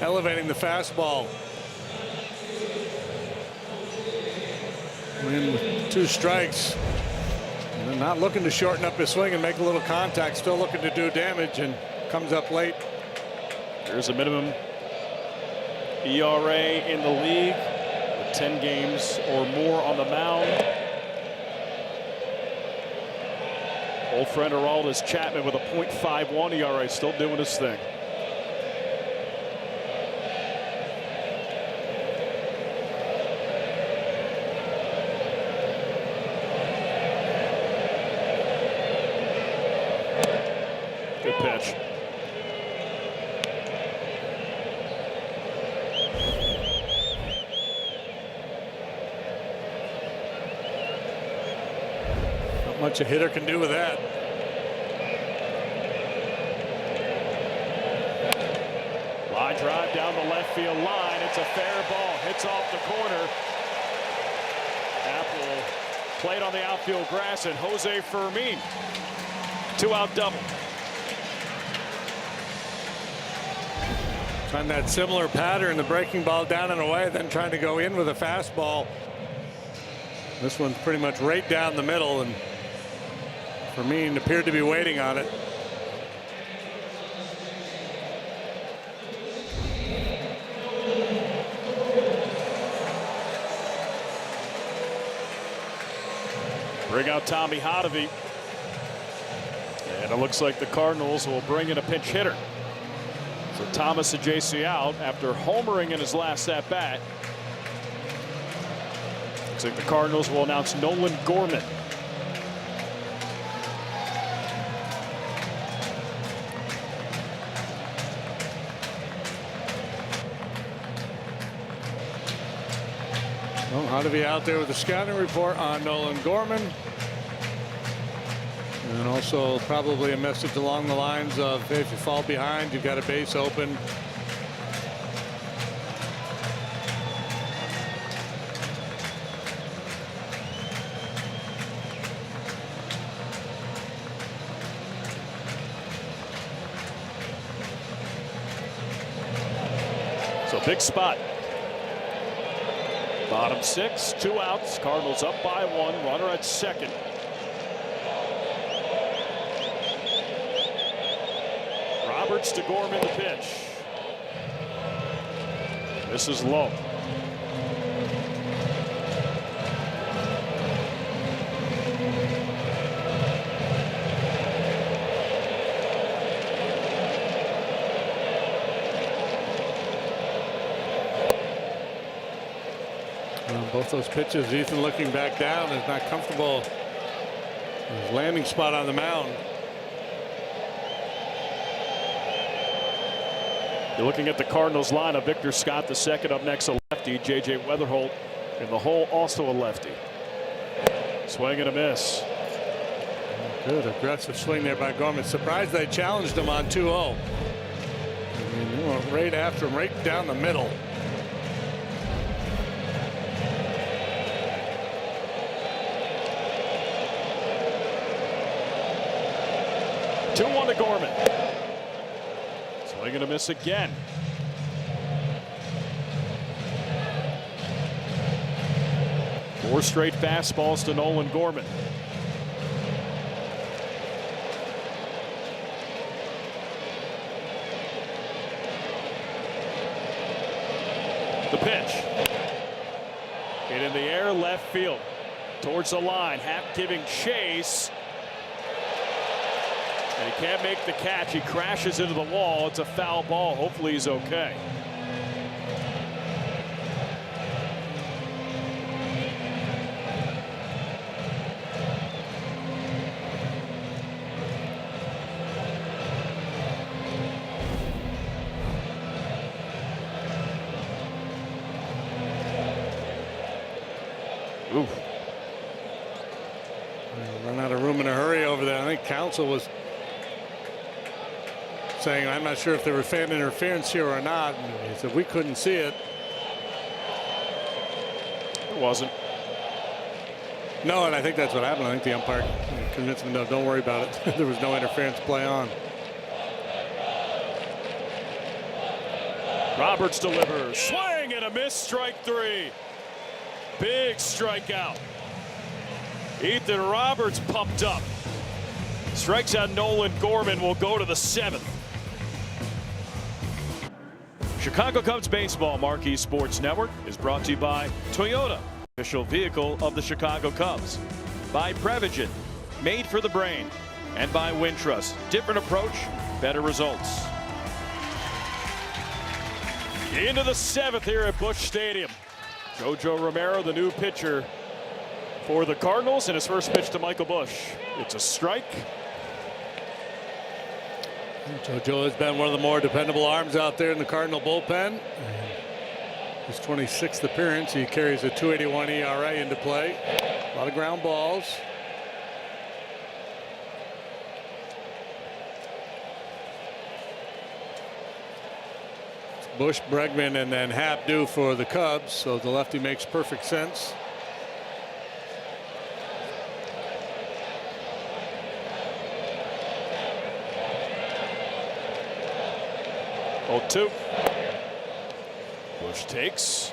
elevating the fastball. Wynn with 2 strikes. And not looking to shorten up his swing and make a little contact. Still looking to do damage, and comes up late. There's a minimum ERA in the league. 10 games or more on the mound. Old friend Aroldis Chapman with a .51 ERA, still doing his thing. Good pitch. Much a hitter can do with that. Line drive down the left field line. It's a fair ball. Hits off the corner. Apple played on the outfield grass, and Jose Fermin 2-out double. Trying that similar pattern, the breaking ball down and away, then trying to go in with a fastball. This one's pretty much right down the middle, and Fermin appeared to be waiting on it. Bring out Tommy Hotovy. And it looks like the Cardinals will bring in a pinch hitter. So Thomas Ajayci out after homering in his last at bat. Looks like the Cardinals will announce Nolan Gorman. Well, Hotovy out there with the scouting report on Nolan Gorman. And also probably a message along the lines of, hey, if you fall behind, you've got a base open. So big spot. Bottom 6, 2 outs. Cardinals up by 1. Runner at second. Roberts to Gorman the pitch. This is low. Both those pitches, Ethan looking back down, is not comfortable. His landing spot on the mound. You're looking at the Cardinals lineup. Victor Scott the second, up next a lefty. J.J. Weatherholt in the hole, also a lefty. Swing and a miss. Good aggressive swing there by Gorman. Surprised they challenged him on 2-0. I mean, they went right after him, right down the middle. To Gorman. Swing and a miss again. Four straight fastballs to Nolan Gorman. The pitch. Hit in the air, left field. Towards the line. Happ giving chase. And he can't make the catch. He crashes into the wall. It's a foul ball. Hopefully he's okay. think counsel was saying, I'm not sure if there was fan interference here or not. And he said, we couldn't see it. It wasn't. No, and I think that's what happened. I think the umpire convinced him, no, don't worry about it. There was no interference, play on. Roberts delivers. Swing and a miss, strike 3. Big strikeout. Ethan Roberts pumped up. Strikes out Nolan Gorman, will go to the 7th. Chicago Cubs Baseball Marquee Sports Network is brought to you by Toyota, official vehicle of the Chicago Cubs. By Prevagen, made for the brain. And by Wintrust, different approach, better results. Into the 7th here at Busch Stadium. JoJo Romero, the new pitcher for the Cardinals, and his first pitch to Michael Busch. It's a strike. JoJo has been one of the more dependable arms out there in the Cardinal bullpen. His 26th appearance, he carries a 2.81 ERA into play. A lot of ground balls. Busch, Bregman, and then Happ due for the Cubs, so the lefty makes perfect sense. Oh, 2. Busch takes.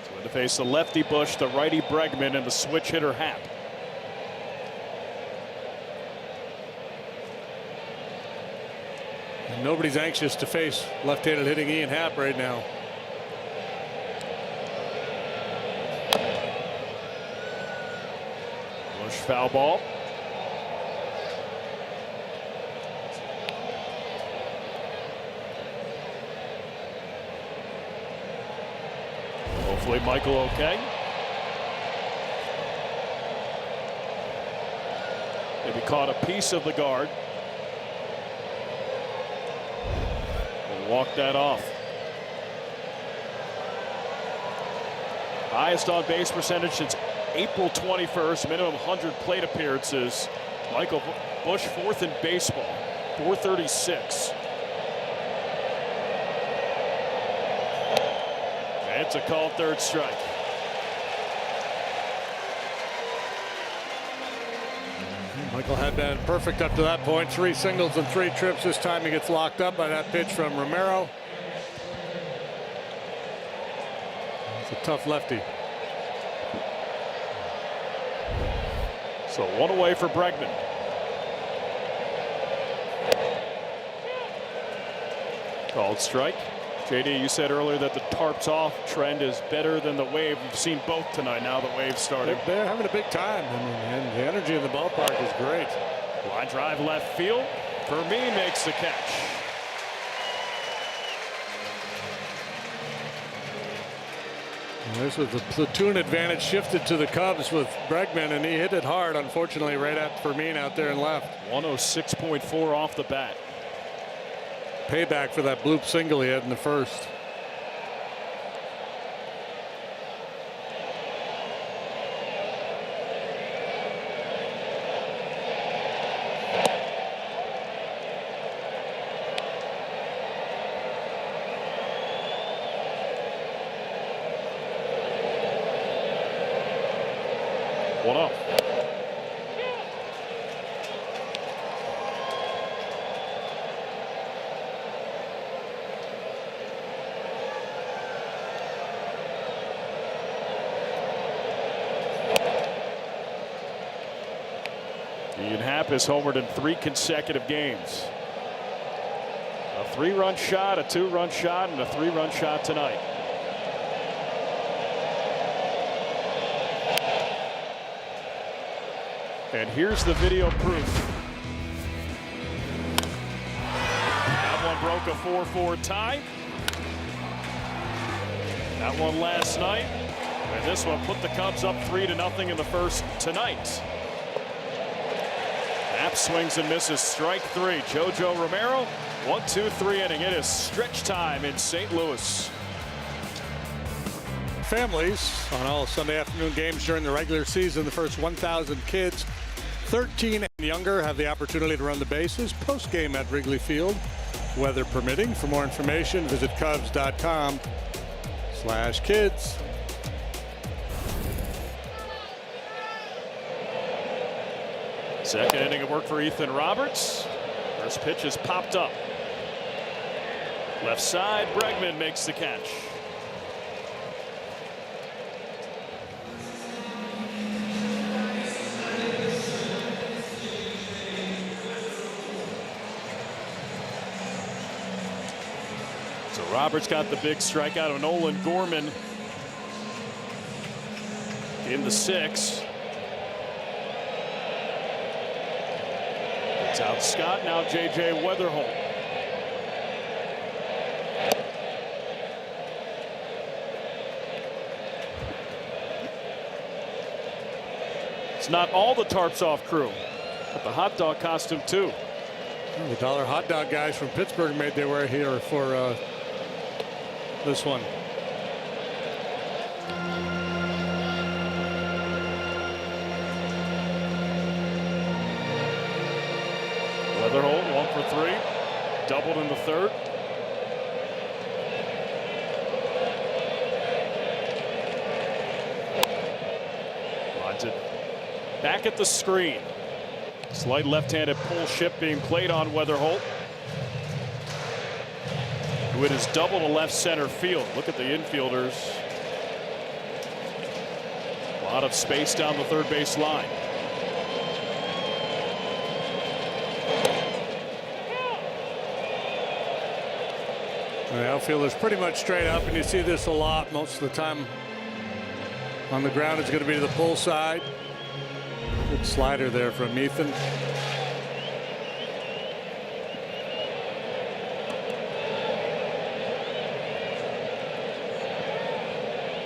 So to face the lefty Busch, the righty Bregman, and the switch hitter Happ. And nobody's anxious to face left-handed hitting Ian Happ right now. Busch foul ball. Hopefully Michael okay. Maybe caught a piece of the guard. And walked that off. Highest on base percentage since April 21st. Minimum 100 plate appearances. Michael Busch 4th in baseball. 436. It's a called 3rd strike. Michael had been perfect up to that point. 3 singles and 3 trips. This time he gets locked up by that pitch from Romero. It's a tough lefty. So 1 away for Bregman. Called strike. JD, you said earlier that the tarps off trend is better than the wave. We've seen both tonight. Now the wave started. They're having a big time. I mean, and the energy in the ballpark is great. Line drive left field. Fermin makes the catch. And this was the platoon advantage shifted to the Cubs with Bregman, and he hit it hard, unfortunately, right at Fermin out there and left. 106.4 off the bat. Payback for that bloop single he had in the first. One up. Ian Happ has homered in 3 consecutive games. A 3-run shot, a 2-run shot, and a 3-run shot tonight. And here's the video proof. That one broke a 4-4 tie. That one last night. And this one put the Cubs up 3-0 in the first tonight. Happ swings and misses, strike 3. JoJo Romero, 1-2-3 inning. It is stretch time in St. Louis. Families on all Sunday afternoon games during the regular season. The first 1,000 kids 13 and younger have the opportunity to run the bases post-game at Wrigley Field, weather permitting. For more information, visit Cubs.com/kids. Second inning of work for Ethan Roberts. First pitch is popped up. Left side, Bregman makes the catch. So Roberts got the big strikeout of Nolan Gorman in the 6th. It's out Scott, now J.J. Weatherholt. It's not all the tarps off crew, but the hot dog costume too. The dollar hot dog guys from Pittsburgh made their way here for this one. Weatherholt 1 for 3, doubled in the 3rd. Lines it back at the screen. Slight left-handed pull shift being played on Weatherholt, who it is double to left center field. Look at the infielders. A lot of space down the third base line. The outfield is pretty much straight up, and you see this a lot. Most of the time on the ground is going to be to the pull side. Good slider there from Ethan.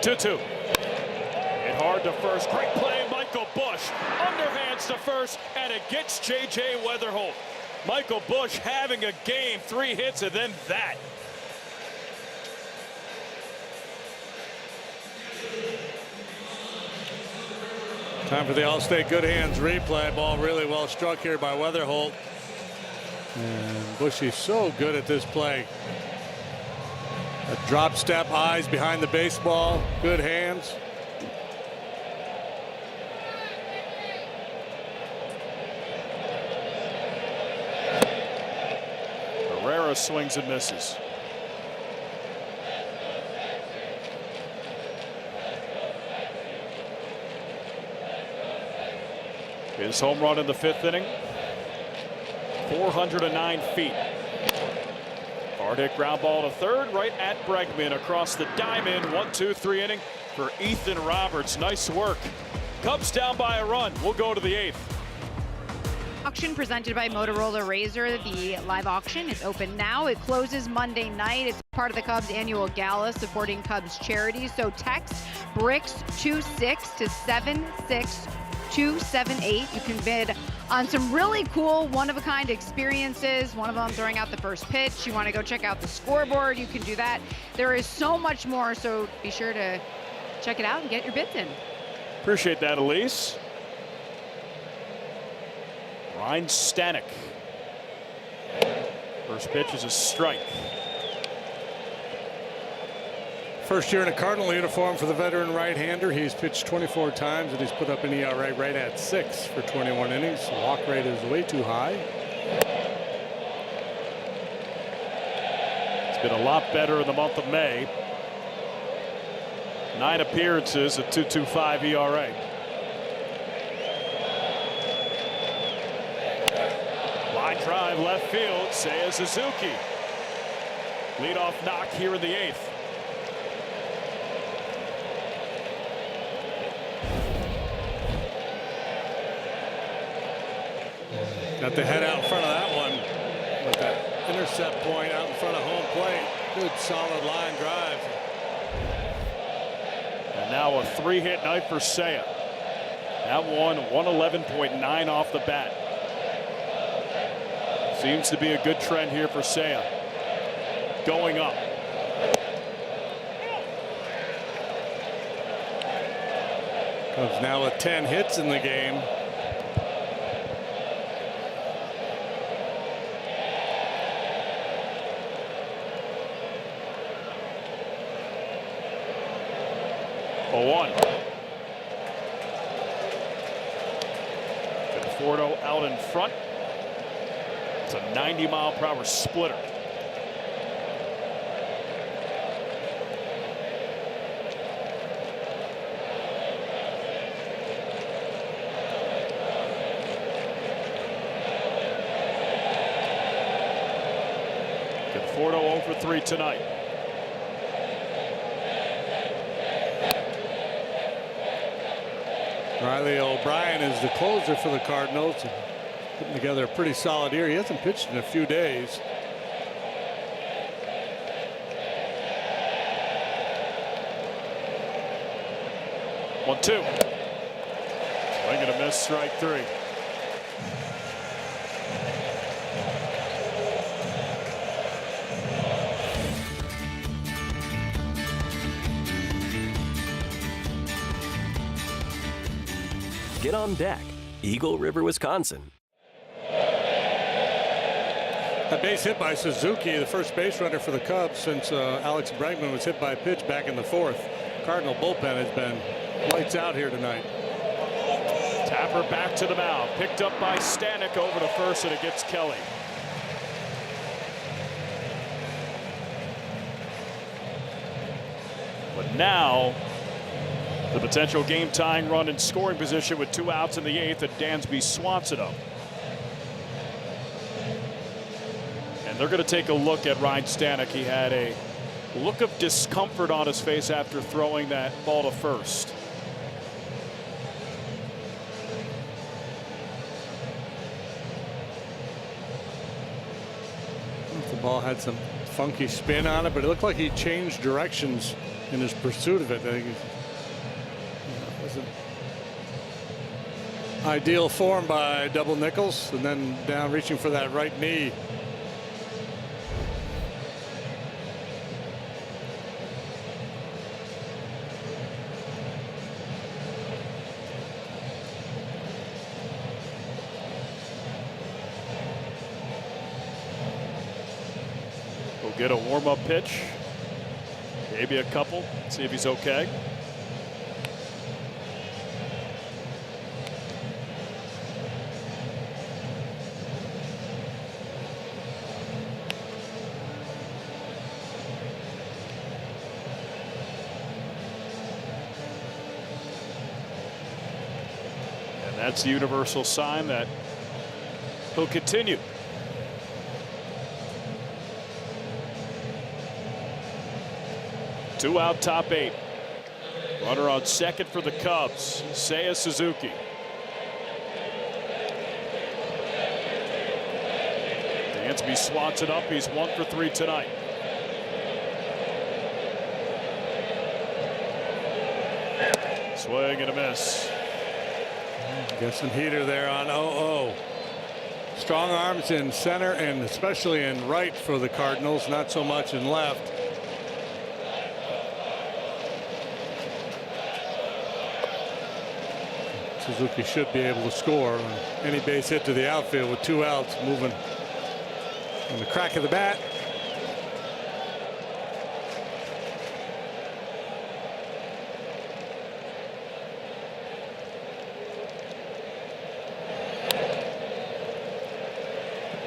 Two. Hit hard to first. Great play, Michael Bush. Underhands to first, and it gets J.J. Weatherholt. Michael Bush having a game, 3 hits, and then that. Time for the Allstate Good Hands replay. Ball really well struck here by Weatherholt. And Bushy's so good at this play. A drop step, eyes behind the baseball, good hands. Herrera swings and misses. His home run in the 5th inning. 409 feet. Hard hit ground ball to third, right at Bregman across the diamond. 1-2-3 inning for Ethan Roberts. Nice work. Cubs down by a run. We'll go to the 8th. Auction presented by Motorola Razr. The live auction is open now. It closes Monday night. It's part of the Cubs annual gala supporting Cubs charities. So text BRICS26 to 76278. You can bid on some really cool one-of-a-kind experiences. One of them throwing out the first pitch. You want to go check out the scoreboard, you can do that. There is so much more, so be sure to check it out and get your bids in. Appreciate that, Elise. Ryan Stanek. First pitch is a strike. First year in a Cardinal uniform for the veteran right-hander. He's pitched 24 times and he's put up an ERA right at 6 for 21 innings. The walk rate is way too high. It's been a lot better in the month of May. 9 appearances, a 2.25 ERA. Line drive left field, Seiya Suzuki. Leadoff knock here in the 8th. Got the head out in front of that one with that intercept point out in front of home plate. Good solid line drive. And now a 3-hit night for Seiya. That one 111.9 off the bat. Seems to be a good trend here for Seiya. Going up. Cubs now with 10 hits in the game. 0-1. Conforto out in front. It's a 90-mile-per-hour splitter. Conforto 0 for 3 tonight. Riley O'Brien is the closer for the Cardinals, putting together a pretty solid year. He hasn't pitched in a few days. One, two. Swing and a miss, strike 3. Get on deck. Eagle River, Wisconsin. A base hit by Suzuki, the first base runner for the Cubs since Alex Bregman was hit by a pitch back in the 4th. Cardinal bullpen has been lights out here tonight. Tapper back to the mound. Picked up by Stanek over to first, and it gets Kelly. But now the potential game-tying run in scoring position with 2 outs in the 8th, and Dansby swats it up. And they're going to take a look at Ryan Stanek. He had a look of discomfort on his face after throwing that ball to first. The ball had some funky spin on it, but it looked like he changed directions in his pursuit of it. I think it wasn't ideal form by Double Nichols, and then down reaching for that right knee. We'll get a warm-up pitch, maybe a couple, see if he's okay. And that's the universal sign that he'll continue. Two out, top 8. Runner on second for the Cubs, Seiya Suzuki. Dansby swats it up. He's 1 for 3 tonight. Swing and a miss. Got some heater there on 0-0. Strong arms in center and especially in right for the Cardinals, not so much in left. Suzuki should be able to score on any base hit to the outfield with 2 outs, moving on the crack of the bat.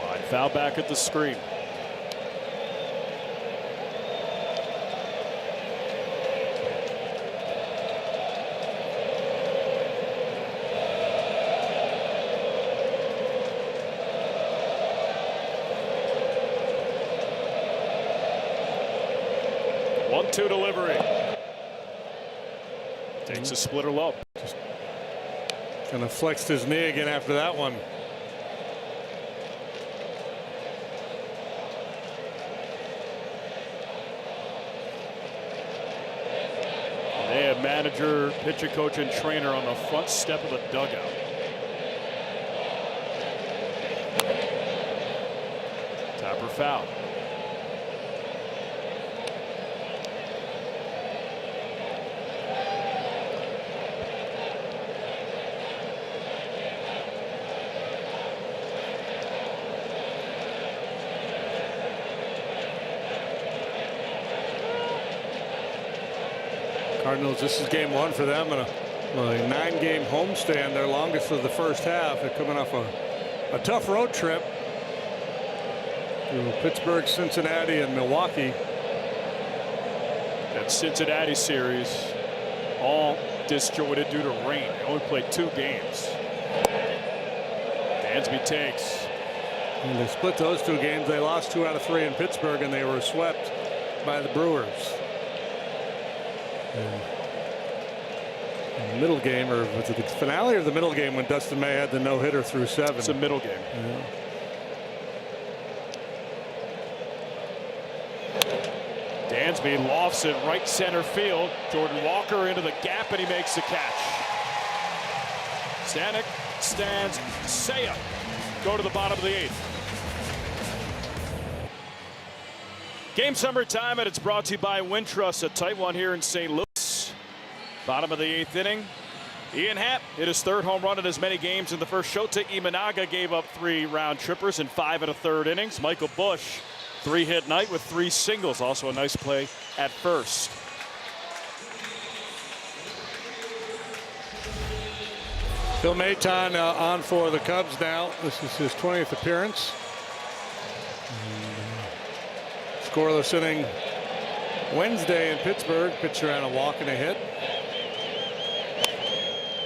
Line foul back at the screen. One-two delivery. Takes a splitter low. Just kind of flexed his knee again after that one. They have manager, pitcher coach, and trainer on the front step of the dugout. Tapper foul. Cardinals, this is game 1 for them, and a 9-game homestand, their longest of the first half. They're coming off a tough road trip to Pittsburgh, Cincinnati, and Milwaukee. That Cincinnati series all disjointed due to rain. They only played 2 games. Dansby takes. And they split those 2 games. They lost 2 out of 3 in Pittsburgh, and they were swept by the Brewers. And the middle game, or was it the finale or the middle game, when Dustin May had the no-hitter through 7? It's a middle game. Yeah. Dansby lofts it right center field. Jordan Walker into the gap, and he makes the catch. Stanek stands. Seiya go to the bottom of the 8th. Game summertime, and it's brought to you by Wintrust, a tight one here in St. Louis. Bottom of the 8th inning. Ian Happ hit his 3rd home run in as many games in the first. Shota Imanaga gave up 3 round trippers in 5 1/3 innings. Michael Busch, 3-hit night with 3 singles. Also a nice play at first. Phil Maton on for the Cubs now. This is his 20th appearance. Scoreless inning Wednesday in Pittsburgh. Pitcher on a walk and a hit.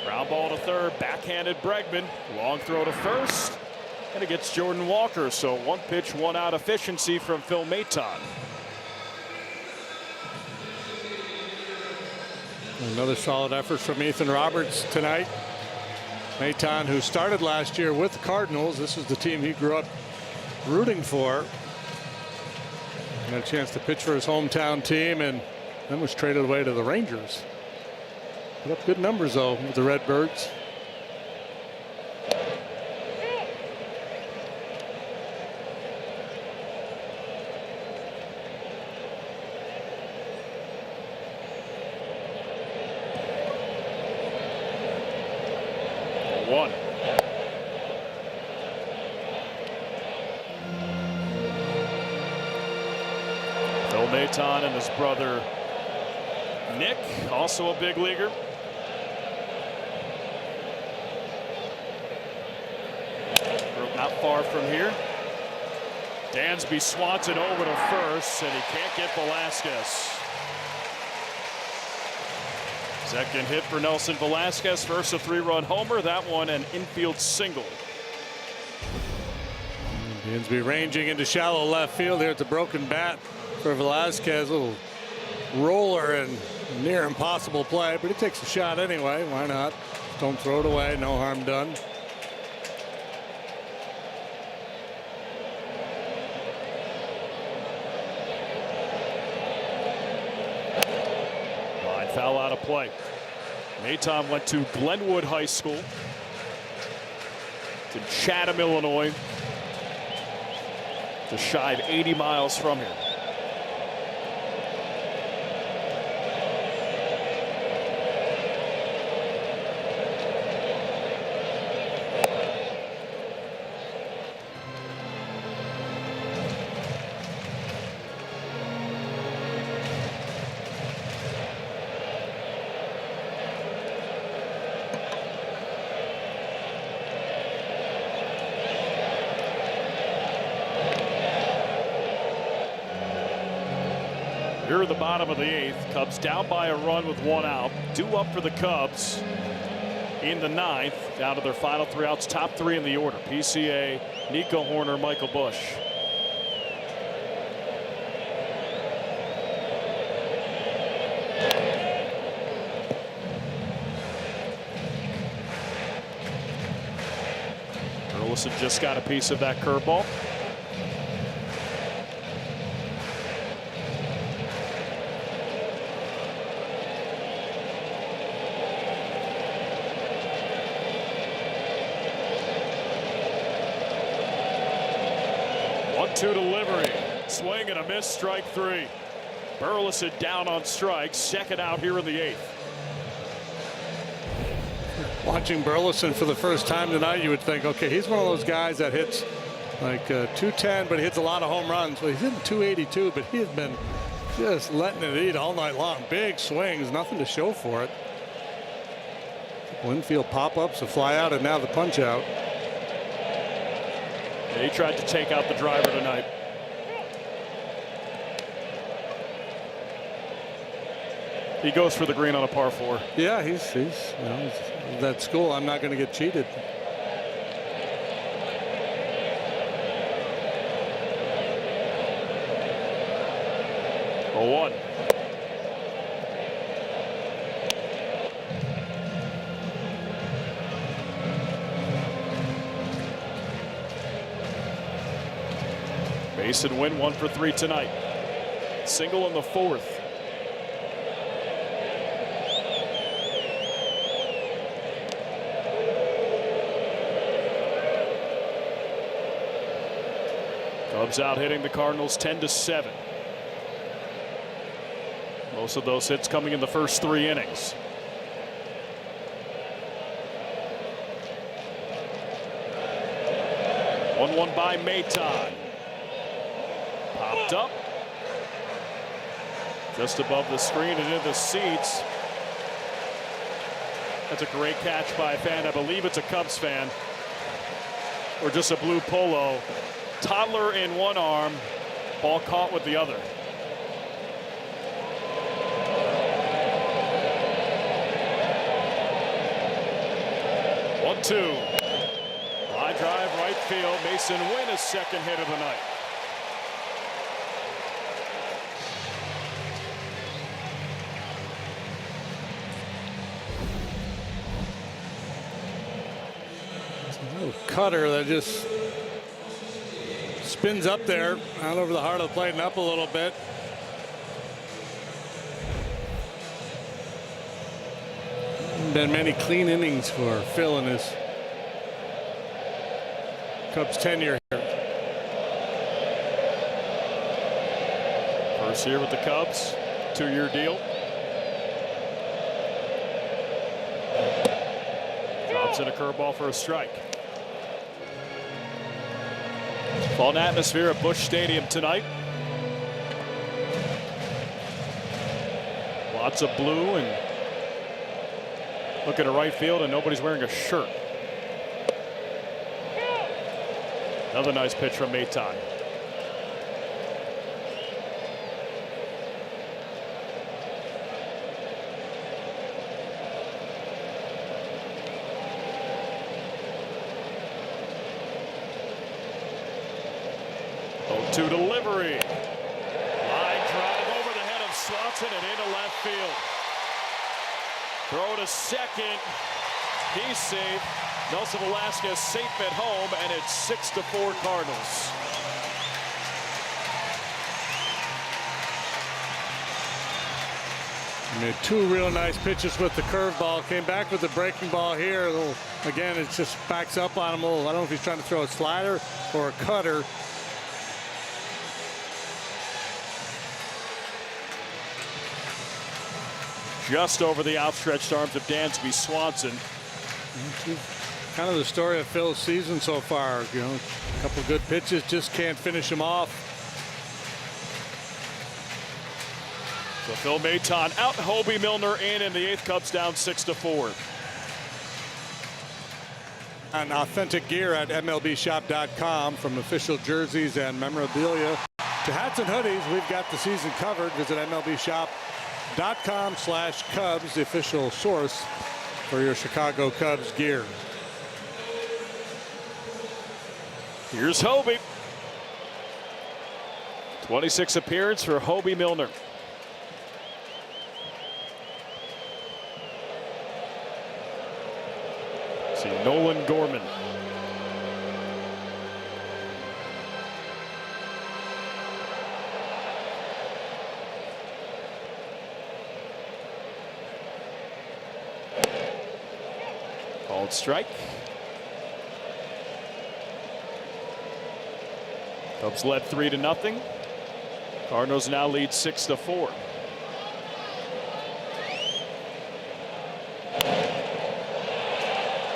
Ground ball to 3rd. Backhanded Bregman. Long throw to 1st. And it gets Jordan Walker. So 1 pitch, 1 out efficiency from Phil Maton. Another solid effort from Ethan Roberts tonight. Maton, who started last year with the Cardinals. This is the team he grew up rooting for. Got a chance to pitch for his hometown team, and then was traded away to the Rangers. Put up good numbers, though, with the Redbirds. Phil Maton and his brother Nick, also a big leaguer. Not far from here. Dansby swats it over to 1st, and he can't get Velasquez. Second hit for Nelson Velasquez. First a 3-run homer. That one an infield single. Dansby ranging into shallow left field here at the broken bat for Velasquez. A little roller and near impossible play, but he takes a shot anyway. Why not? Don't throw it away. No harm done. Line foul out of play. Maton went to Glenwood High School. It's in Chatham, Illinois. Just shy of 80 miles from here. Here at the bottom of the 8th, Cubs down by a run with 1 out. Due up for the Cubs in the 9th. Down to their final 3 outs, top 3 in the order. PCA, Nico Horner, Michael Busch. Burleson just got a piece of that curveball. Two delivery. Swing and a miss, strike 3. Burleson down on strikes. Second out here in the 8th. Watching Burleson for the first time tonight, you would think, okay, he's one of those guys that hits like 210, but he hits a lot of home runs. Well, he's hitting 282, but he has been Just letting it eat all night long. Big swings, nothing to show for it. Infield pop-ups, a fly out, and now the punch out. He tried to take out the driver tonight. He goes for the green on a par 4. Yeah, he's that school. I'm not going to get cheated. A 1. Base and win, 1 for 3 tonight. Single in the 4th. Cubs out hitting the Cardinals 10-7. Most of those hits coming in the first 3 innings. One by Maton. Popped up. Just above the screen and into the seats. That's a great catch by a fan. I believe it's a Cubs fan. Or just a blue polo. Toddler in one arm. Ball caught with the other. One, 2. Line drive right field. Mason Wynn, his second hit of the night. Little cutter that just spins up there out over the heart of the plate and up a little bit. Been many clean innings for Phil in his Cubs tenure here. First year with the Cubs, 2-year deal. Drops in a curveball for a strike. Fun atmosphere at Busch Stadium tonight. Lots of blue, and looking to right field, and nobody's wearing a shirt. Another nice pitch from Maton. To delivery. Line drive over the head of Swanson and into left field. Throw to second. He's safe. Nelson Velasquez safe at home, and it's 6-4 Cardinals. Made 2 real nice pitches with the curveball. Came back with the breaking ball here. Again, it just backs up on him a little. I don't know if he's trying to throw a slider or a cutter. Just over the outstretched arms of Dansby Swanson. Kind of the story of Phil's season so far. You know, a couple good pitches, just can't finish them off. So Phil Maton out, Hobie Milner in the 8th. Cubs down 6-4. And authentic gear at MLBshop.com, from official jerseys and memorabilia to hats and hoodies. We've got the season covered. Visit MLBshop.com/Cubs, the official source for your Chicago Cubs gear. Here's Hobie. 26 appearance for Hobie Milner. See Nolan Gorman. Called strike. Cubs led 3-0. Cardinals now lead 6-4.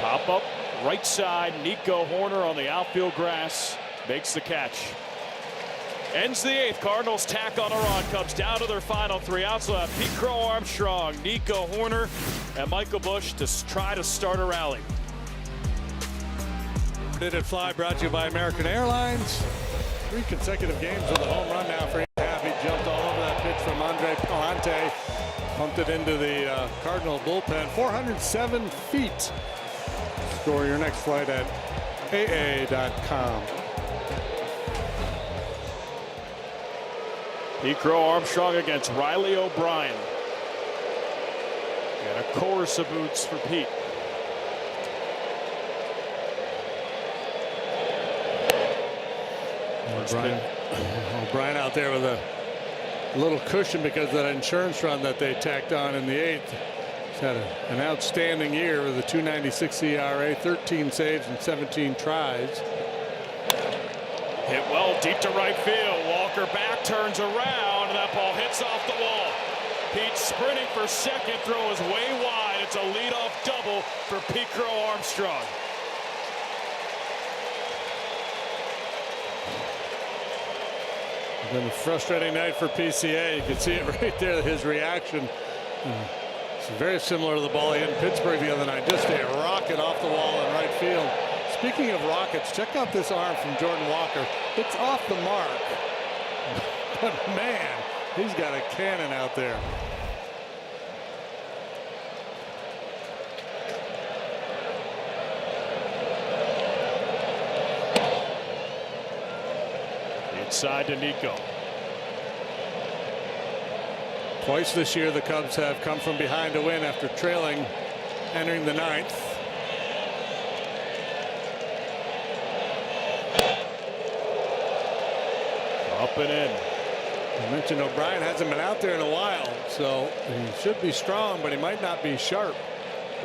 Pop up right side. Nico Horner on the outfield grass makes the catch. Ends the 8th. Cardinals tack on a run. Cubs down to their final 3 outs. Left. Pete Crow Armstrong, Nico Horner, and Michael Busch to try to start a rally. Did It Fly brought to you by American Airlines. 3 consecutive games with a home run now for him. He jumped all over that pitch from Andre Palante. Pumped it into the Cardinal bullpen. 407 feet. Score your next flight at AA.com. Pete Crow Armstrong against Riley O'Brien. And a chorus of boots for Pete. O'Brien out there with a little cushion because of that insurance run that they tacked on in the 8th. He's had an outstanding year with a 2.96 ERA, 13 saves and 17 tries. Hit well deep to right field. Walker back, turns around, and that ball hits off the wall. Pete sprinting for second, throw is way wide. It's a leadoff double for Pete Crow Armstrong. It's been a frustrating night for PCA. You can see it right there, his reaction. It's very similar to the ball he hit in Pittsburgh the other night. Just a rocket off the wall in right field. Speaking of rockets, check out this arm from Jordan Walker. It's off the mark. But man, he's got a cannon out there. Inside to Nico. Twice this year the Cubs have come from behind to win after trailing entering the 9th. Up and in. I mentioned O'Brien hasn't been out there in a while, so he should be strong, but he might not be sharp.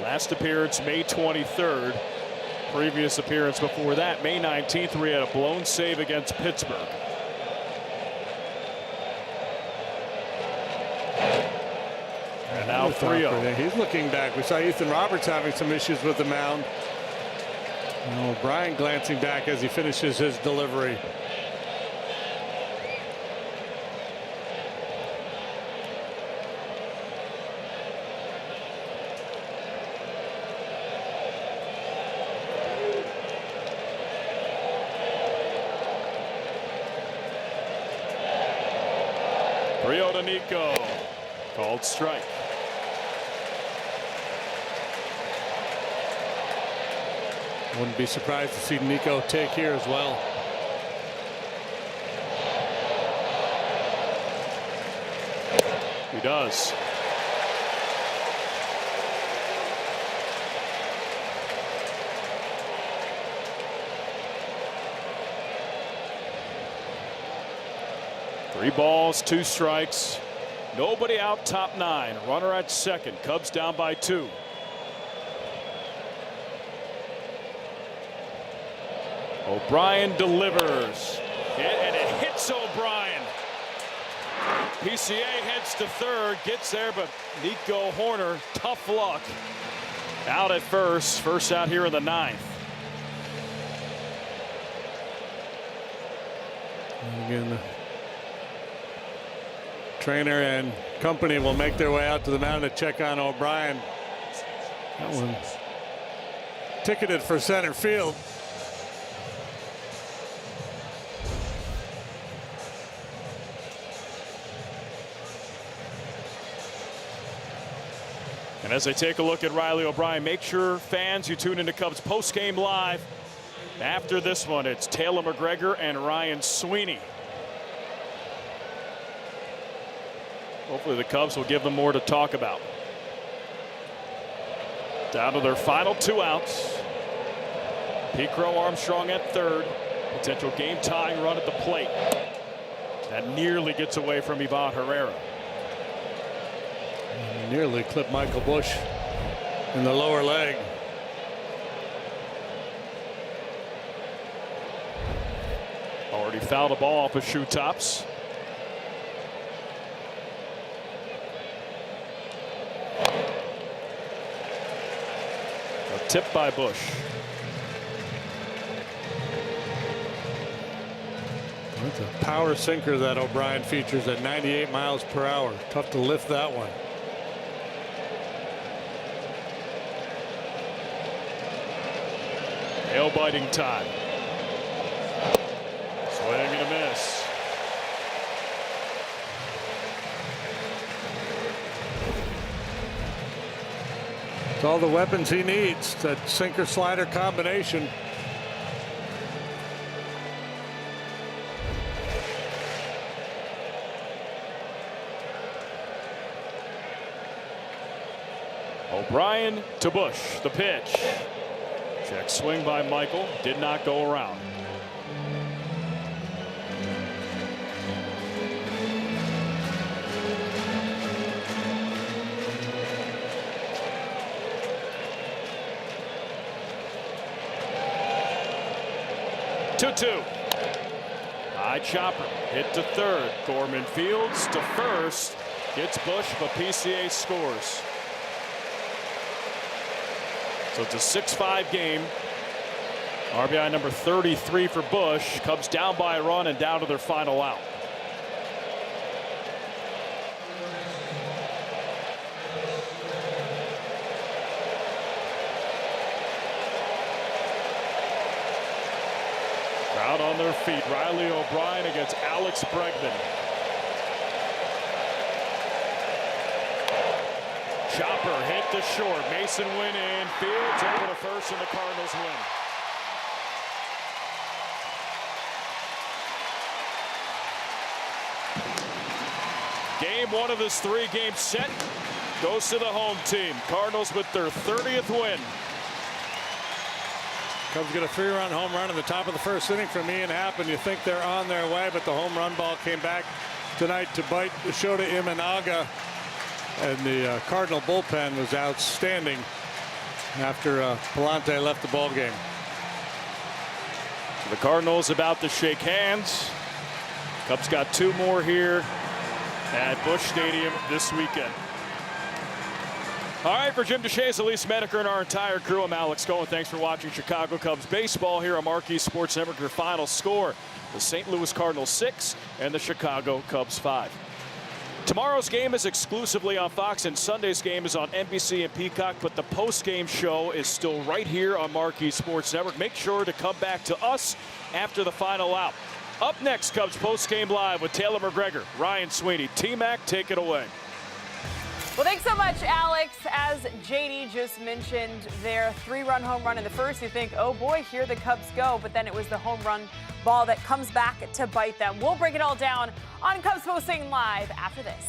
Last appearance May 23rd. Previous appearance before that May 19th, where he had a blown save against Pittsburgh. And now 3-0. He's looking back. We saw Ethan Roberts having some issues with the mound. O'Brien glancing back as he finishes his delivery. To Nico. Called strike. Wouldn't be surprised to see Nico take here as well. He does. Three balls, 2 strikes. Nobody out, top 9. Runner at second. Cubs down by 2. O'Brien delivers. And it hits O'Brien. PCA heads to third, gets there, but Nico Horner, tough luck. Out at first. First out here in the 9th. And again, the trainer and company will make their way out to the mound to check on O'Brien. That one ticketed for center field. And as I take a look at Riley O'Brien, make sure fans you tune into Cubs postgame live. After this one, it's Taylor McGregor and Ryan Sweeney. Hopefully the Cubs will give them more to talk about. Down to their final 2 outs. Pete Crow Armstrong at third. Potential game tying run at the plate. That nearly gets away from Ivan Herrera. Nearly clipped Michael Busch in the lower leg. Already fouled a ball off his shoe tops. A tip by Busch. That's a power sinker that O'Brien features at 98 miles per hour. Tough to lift that one. Nail-biting time. Swing and a miss. It's all the weapons he needs. That sinker-slider combination. O'Brien to Bush, the pitch. Check swing by Michael, did not go around. Two. High chopper, hit to third. Gorman fields to first, gets Bush, but PCA scores. So it's a 6-5 game. RBI number 33 for Bush. Cubs down by a run and down to their final out. Crowd on their feet. Riley O'Brien against Alex Bregman. Chopper hit to short. Mason went in. Fields over to first, and the Cardinals win. Game one of this 3-game set goes to the home team. Cardinals with their 30th win. Cubs get a 3-run home run in the top of the first inning from Ian Happ, and you think they're on their way, but the home run ball came back tonight to bite Shota Imanaga. And the Cardinal bullpen was outstanding after Palante left the ball game. So the Cardinals about to shake hands. Cubs got 2 more here at Busch Stadium this weekend. All right, for Jim DeShays, Elise Menaker, and our entire crew, I'm Alex Cohen. Thanks for watching Chicago Cubs baseball here on Marquee Sports Network. Your final score, the St. Louis Cardinals 6 and the Chicago Cubs 5. Tomorrow's game is exclusively on Fox, and Sunday's game is on NBC and Peacock, but the post-game show is still right here on Marquee Sports Network. Make sure to come back to us after the final out. Up next, Cubs post-game live with Taylor McGregor, Ryan Sweeney. T-Mac, take it away. Well, thanks so much, Alex. As JD just mentioned, their 3-run home run in the first, you think, oh boy, here the Cubs go. But then it was the home run ball that comes back to bite them. We'll break it all down on Cubs Posting Live after this.